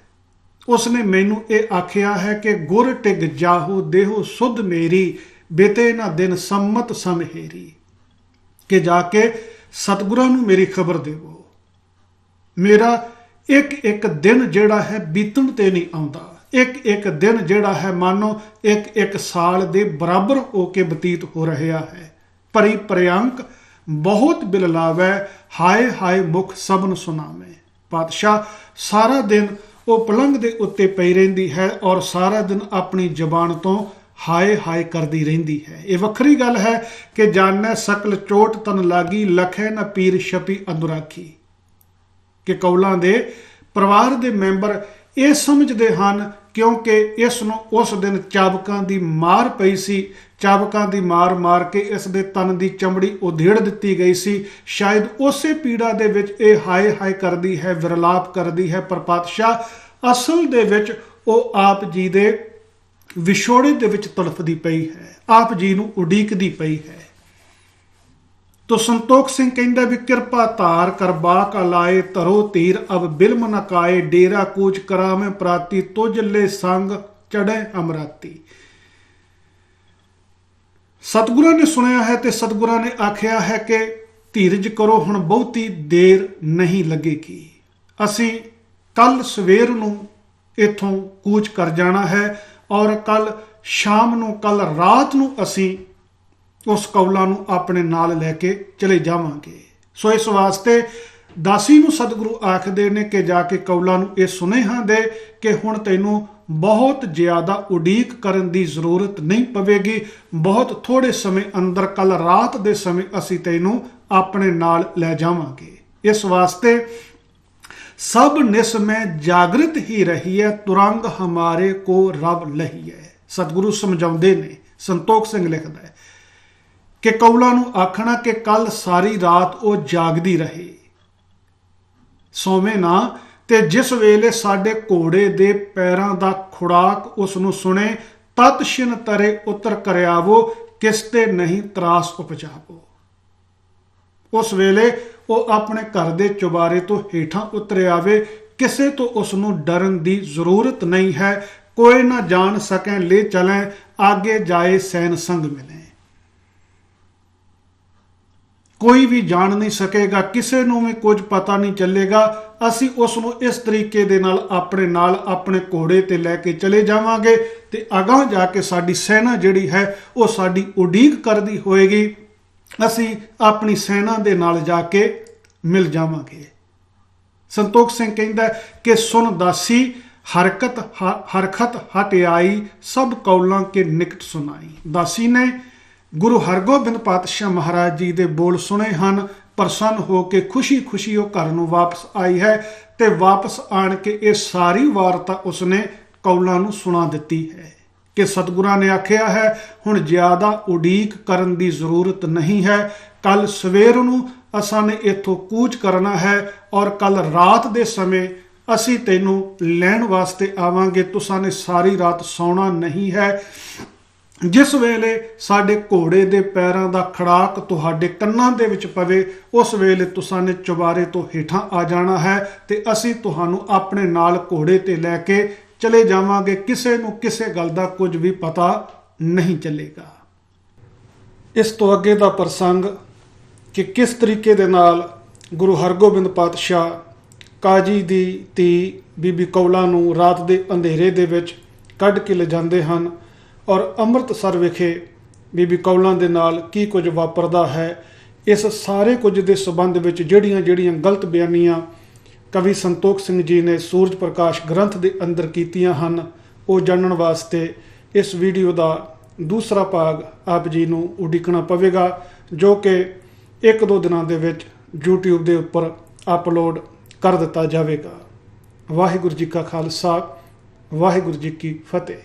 ਉਸਨੇ ਮੈਨੂੰ ਇਹ ਆਖਿਆ ਹੈ ਕਿ ਗੁਰ ਟਿਗ ਜਾਹੋ ਦੇਹੋ ਸੁਧ ਮੇਰੀ, ਬੇਤੇ ਨਾ ਦਿਨ ਸੰਮਤ ਸਮਹੇਰੀ, ਕਿ ਜਾ ਕੇ ਸਤਿਗੁਰਾਂ ਨੂੰ ਮੇਰੀ ਖਬਰ ਦੇਵੋ। ਮੇਰਾ ਇੱਕ ਇੱਕ ਦਿਨ ਜਿਹੜਾ ਹੈ ਬੀਤਣ ਤੇ ਨਹੀਂ ਆਉਂਦਾ। ਇੱਕ ਇੱਕ ਦਿਨ ਜਿਹੜਾ ਹੈ ਮਾਨੋ ਇੱਕ ਇੱਕ ਸਾਲ ਦੇ ਬਰਾਬਰ ਹੋ ਕੇ ਬਤੀਤ ਹੋ ਰਿਹਾ ਹੈ। ਭਰੀ ਪ੍ਰਿਅੰਕ ਬਹੁਤ ਬਿਲ ਲਾਵੈ, ਹਾਏ ਹਾਏ ਮੁਖ ਸਭਨ ਸੁਨਾਵੇਂ। ਪਾਤਸ਼ਾਹ ਸਾਰਾ ਦਿਨ ਉਹ ਪਲੰਘ ਦੇ ਉੱਤੇ ਪਈ ਰਹਿੰਦੀ ਹੈ ਔਰ ਸਾਰਾ ਦਿਨ ਆਪਣੀ ਜ਼ਬਾਨ ਤੋਂ ਹਾਏ ਹਾਏ ਕਰਦੀ ਰਹਿੰਦੀ ਹੈ। ਇਹ ਵੱਖਰੀ ਗੱਲ ਹੈ ਕਿ ਜਾਣੈ ਸਕਲ ਚੋਟ ਤਨ ਲਾਗੀ, ਲਖੈ ਨਾ ਪੀਰ ਛਪੀ ਅੰਦਰਾਖੀ। ਕਿ ਕੌਲਾਂ ਦੇ ਪਰਿਵਾਰ ਦੇ ਮੈਂਬਰ ਇਹ ਸਮਝਦੇ ਹਨ ਕਿਉਂਕਿ ਇਸ ਨੂੰ ਉਸ ਦਿਨ ਚਾਬਕਾਂ ਦੀ ਮਾਰ ਪਈ ਸੀ, ਚਾਬਕਾਂ ਦੀ ਮਾਰ ਮਾਰ ਕੇ ਇਸ ਦੇ ਤਨ ਦੀ ਚਮੜੀ ਉਧੇੜ ਦਿੱਤੀ ਗਈ ਸੀ, ਸ਼ਾਇਦ ਉਸੇ ਪੀੜਾ ਦੇ ਵਿੱਚ ਇਹ ਹਾਏ ਹਾਏ ਕਰਦੀ ਹੈ, ਵਿਰਲਾਪ ਕਰਦੀ ਹੈ। ਪਰ ਪਾਤਸ਼ਾਹ ਅਸਲ ਦੇ ਵਿੱਚ ਉਹ ਆਪ ਜੀ ਦੇ ਵਿਛੋੜੇ ਦੇ ਵਿੱਚ ਤੜਫਦੀ ਪਈ ਹੈ, ਆਪ ਜੀ ਨੂੰ ਉਡੀਕਦੀ ਪਈ ਹੈ। ਤੋ ਸੰਤੋਖ ਸਿੰਘ ਕਹਿੰਦਾ ਵੀ ਕਿਰਪਾ ਧਾਰ ਕਰਬਾ ਕਾ ਲਾਏ, ਧਰੋ ਧੀਰ ਅਬ ਬਿਲਮ ਨ ਕਾਏ, ਡੇਰਾ ਕੂਚ ਕਰਾਵੇਂ ਪ੍ਰਾਤੀ, ਤੁਝ ਲੈ ਸੰਗ ਚੜ੍ਹੇ ਅਮਰਾਤੀ। ਸਤਿਗੁਰਾਂ ਨੇ ਸੁਣਿਆ ਹੈ ਤੇ ਸਤਿਗੁਰਾਂ ਨੇ ਆਖਿਆ ਹੈ ਕਿ ਧੀਰਜ ਕਰੋ, ਹੁਣ ਬਹੁਤੀ ਦੇਰ ਨਹੀਂ ਲੱਗੇਗੀ। ਅਸੀਂ ਕੱਲ ਸਵੇਰ ਨੂੰ ਇੱਥੋਂ ਕੂਚ ਕਰ ਜਾਣਾ ਹੈ ਔਰ ਕੱਲ ਸ਼ਾਮ ਨੂੰ, ਕੱਲ ਰਾਤ ਨੂੰ ਅਸੀਂ ਉਸ ਕੌਲਾਂ ਨੂੰ ਆਪਣੇ ਨਾਲ ਲੈ ਕੇ ਚਲੇ ਜਾਵਾਂਗੇ। ਸੋ ਇਸ ਵਾਸਤੇ ਦਾਸੀ ਨੂੰ ਸਤਿਗੁਰੂ ਆਖਦੇ ਨੇ ਕਿ ਜਾ ਕੇ ਕੌਲਾਂ ਨੂੰ ਇਹ ਸੁਨੇਹਾ ਦੇ ਕਿ ਹੁਣ ਤੈਨੂੰ ਬਹੁਤ ਜ਼ਿਆਦਾ ਉਡੀਕ ਕਰਨ ਦੀ ਜ਼ਰੂਰਤ ਨਹੀਂ ਪਵੇਗੀ। ਬਹੁਤ ਥੋੜੇ ਸਮੇਂ ਅੰਦਰ, ਕੱਲ ਰਾਤ ਦੇ ਸਮੇਂ ਅਸੀਂ ਤੈਨੂੰ ਆਪਣੇ ਨਾਲ ਲੈ ਜਾਵਾਂਗੇ। ਇਸ ਵਾਸਤੇ ਸਭ ਨਿਸ ਮੈਂ ਜਾਗਰਿਤ ਹੀ ਰਹੀ ਹੈ, ਤੁਰੰਗ ਹਮਾਰੇ ਕੋ ਰਬ ਲਹੀ ਹੈ। ਸਤਿਗੁਰੂ ਸਮਝਾਉਂਦੇ ਨੇ, ਸੰਤੋਖ ਸਿੰਘ ਲਿਖਦਾ ਹੈ ਕਿ ਕੌਲਾਂ ਨੂੰ ਆਖਣਾ ਕਿ ਕੱਲ ਸਾਰੀ ਰਾਤ ਉਹ ਜਾਗਦੀ ਰਹੇ, ਸੋਵੇਂ ਨਾ, ਤੇ ਜਿਸ ਵੇਲੇ ਸਾਡੇ ਘੋੜੇ ਦੇ ਪੈਰਾਂ ਦਾ ਖੁਰਾਕ ਉਸ ਨੂੰ ਸੁਣੇ, ਤਤ ਛਿਨ ਤਰੇ ਉਤਰ ਕਰਿਆਵੋ, ਕਿਸ ਤੇ ਨਹੀਂ ਤਰਾਸ ਉਪਜਾਵੋ। ਉਸ ਵੇਲੇ ਉਹ ਆਪਣੇ ਘਰ ਦੇ ਚੁਬਾਰੇ ਤੋਂ ਹੇਠਾਂ ਉਤਰ ਆਵੇ, ਕਿਸੇ ਤੋਂ ਉਸ ਨੂੰ ਡਰਨ ਦੀ ਜ਼ਰੂਰਤ ਨਹੀਂ ਹੈ। ਕੋਈ ਨਾ ਜਾਣ ਸਕੈ ਲੈ ਚਲੈ, ਆਗੇ ਜਾਏ ਸੈਨ ਸੰਗ ਮਿਲੇ। ਕੋਈ ਵੀ ਜਾਣ ਨਹੀਂ ਸਕੇਗਾ, ਕਿਸੇ ਨੂੰ ਵੀ ਕੁਝ ਪਤਾ ਨਹੀਂ ਚੱਲੇਗਾ। ਅਸੀਂ ਉਸ ਨੂੰ ਇਸ ਤਰੀਕੇ ਦੇ ਨਾਲ ਆਪਣੇ ਘੋੜੇ ਤੇ ਲੈ ਕੇ ਚਲੇ ਜਾਵਾਂਗੇ ਤੇ ਅਗਾਂਹ ਜਾ ਕੇ ਸਾਡੀ ਸੈਨਾ ਜਿਹੜੀ ਹੈ ਉਹ ਸਾਡੀ ਉਡੀਕ ਕਰਦੀ ਹੋਏਗੀ। ਅਸੀਂ ਆਪਣੀ ਸੈਨਾ ਦੇ ਨਾਲ ਜਾ ਕੇ ਮਿਲ ਜਾਵਾਂਗੇ। ਸੰਤੋਖ ਸਿੰਘ ਕਹਿੰਦਾ ਕਿ ਸੁਨ ਦਾਸੀ ਹਰਖਤ ਹਟ ਆਈ, ਸਭ ਕੌਲਾਂ ਕੇ ਨਿਕਟ ਸੁਣਾਈ। ਦਾਸੀ ਨੇ ਗੁਰੂ ਹਰਗੋਬਿੰਦ ਪਾਤਸ਼ਾਹ ਮਹਾਰਾਜ ਜੀ ਦੇ ਬੋਲ ਸੁਣੇ ਹਨ, ਪ੍ਰਸੰਨ ਹੋ ਕੇ ਖੁਸ਼ੀ ਖੁਸ਼ੀ ਉਹ ਘਰ ਨੂੰ ਵਾਪਸ ਆਈ ਹੈ ਤੇ ਵਾਪਸ ਆਣ ਕੇ ਇਹ ਸਾਰੀ ਵਾਰਤਾ ਉਸਨੇ ਕੌਲਾਂ ਨੂੰ ਸੁਣਾ ਦਿੱਤੀ ਹੈ ਕਿ ਸਤਿਗੁਰਾਂ ਨੇ ਆਖਿਆ ਹੈ ਹੁਣ ਜ਼ਿਆਦਾ ਉਡੀਕ ਕਰਨ ਦੀ ਜ਼ਰੂਰਤ ਨਹੀਂ ਹੈ। ਕੱਲ ਸਵੇਰ ਨੂੰ ਅਸਾਂ ਨੇ ਇੱਥੋਂ ਕੂਚ ਕਰਨਾ ਹੈ ਔਰ ਕੱਲ ਰਾਤ ਦੇ ਸਮੇਂ ਅਸੀਂ ਤੈਨੂੰ ਲੈਣ ਵਾਸਤੇ ਆਵਾਂਗੇ। ਤੁਸਾਂ ਨੇ ਸਾਰੀ ਰਾਤ ਸੌਣਾ ਨਹੀਂ ਹੈ। ਜਿਸ ਵੇਲੇ ਸਾਡੇ ਘੋੜੇ ਦੇ ਪੈਰਾਂ ਦਾ ਖੜਾਕ ਤੁਹਾਡੇ ਕੰਨਾਂ ਦੇ ਵਿੱਚ ਪਵੇ, ਉਸ ਵੇਲੇ ਤੁਸਾਂ ਨੇ ਚੁਬਾਰੇ ਤੋਂ ਹੇਠਾਂ ਆ ਜਾਣਾ ਹੈ ਤੇ ਅਸੀਂ ਤੁਹਾਨੂੰ ਆਪਣੇ ਨਾਲ ਘੋੜੇ ਤੇ ਲੈ ਕੇ ਚਲੇ ਜਾਵਾਂਗੇ। ਕਿਸੇ ਨੂੰ ਕਿਸੇ ਗੱਲ ਦਾ ਕੁਝ ਵੀ ਪਤਾ ਨਹੀਂ ਚੱਲੇਗਾ। ਇਸ ਤੋਂ ਅੱਗੇ ਦਾ ਪ੍ਰਸੰਗ ਕਿ ਕਿਸ ਤਰੀਕੇ ਦੇ ਨਾਲ ਗੁਰੂ ਹਰਗੋਬਿੰਦ ਪਾਤਸ਼ਾਹ ਕਾਜੀ ਦੀ ਧੀ ਬੀਬੀ ਕੌਲਾਂ ਨੂੰ ਰਾਤ ਦੇ ਅੰਧੇਰੇ ਦੇ ਵਿੱਚ ਕੱਢ ਕੇ ਲਿਜਾਂਦੇ ਹਨ ਔਰ ਅੰਮ੍ਰਿਤਸਰ ਵਿਖੇ ਬੀਬੀ ਕੌਲਾਂ ਦੇ ਨਾਲ ਕੀ ਕੁਝ ਵਾਪਰਦਾ ਹੈ, ਇਸ ਸਾਰੇ ਕੁਝ ਦੇ ਸੰਬੰਧ ਵਿੱਚ ਜਿਹੜੀਆਂ ਗਲਤ ਬਿਆਨੀਆਂ ਕਵੀ ਸੰਤੋਖ ਸਿੰਘ ਜੀ ਨੇ ਸੂਰਜ ਪ੍ਰਕਾਸ਼ ਗ੍ਰੰਥ ਦੇ ਅੰਦਰ ਕੀਤੀਆਂ ਹਨ, ਉਹ ਜਾਣਨ ਵਾਸਤੇ ਇਸ ਵੀਡੀਓ ਦਾ ਦੂਸਰਾ ਭਾਗ ਆਪ ਜੀ ਨੂੰ ਉਡੀਕਣਾ ਪਵੇਗਾ, ਜੋ ਕਿ 1-2 ਦਿਨਾਂ ਦੇ ਵਿੱਚ YouTube ਦੇ ਉੱਪਰ ਅਪਲੋਡ ਕਰ ਦਿੱਤਾ ਜਾਵੇਗਾ। ਵਾਹਿਗੁਰੂ ਜੀ ਕਾ ਖਾਲਸਾ, ਵਾਹਿਗੁਰੂ ਜੀ ਕੀ ਫਤਿਹ।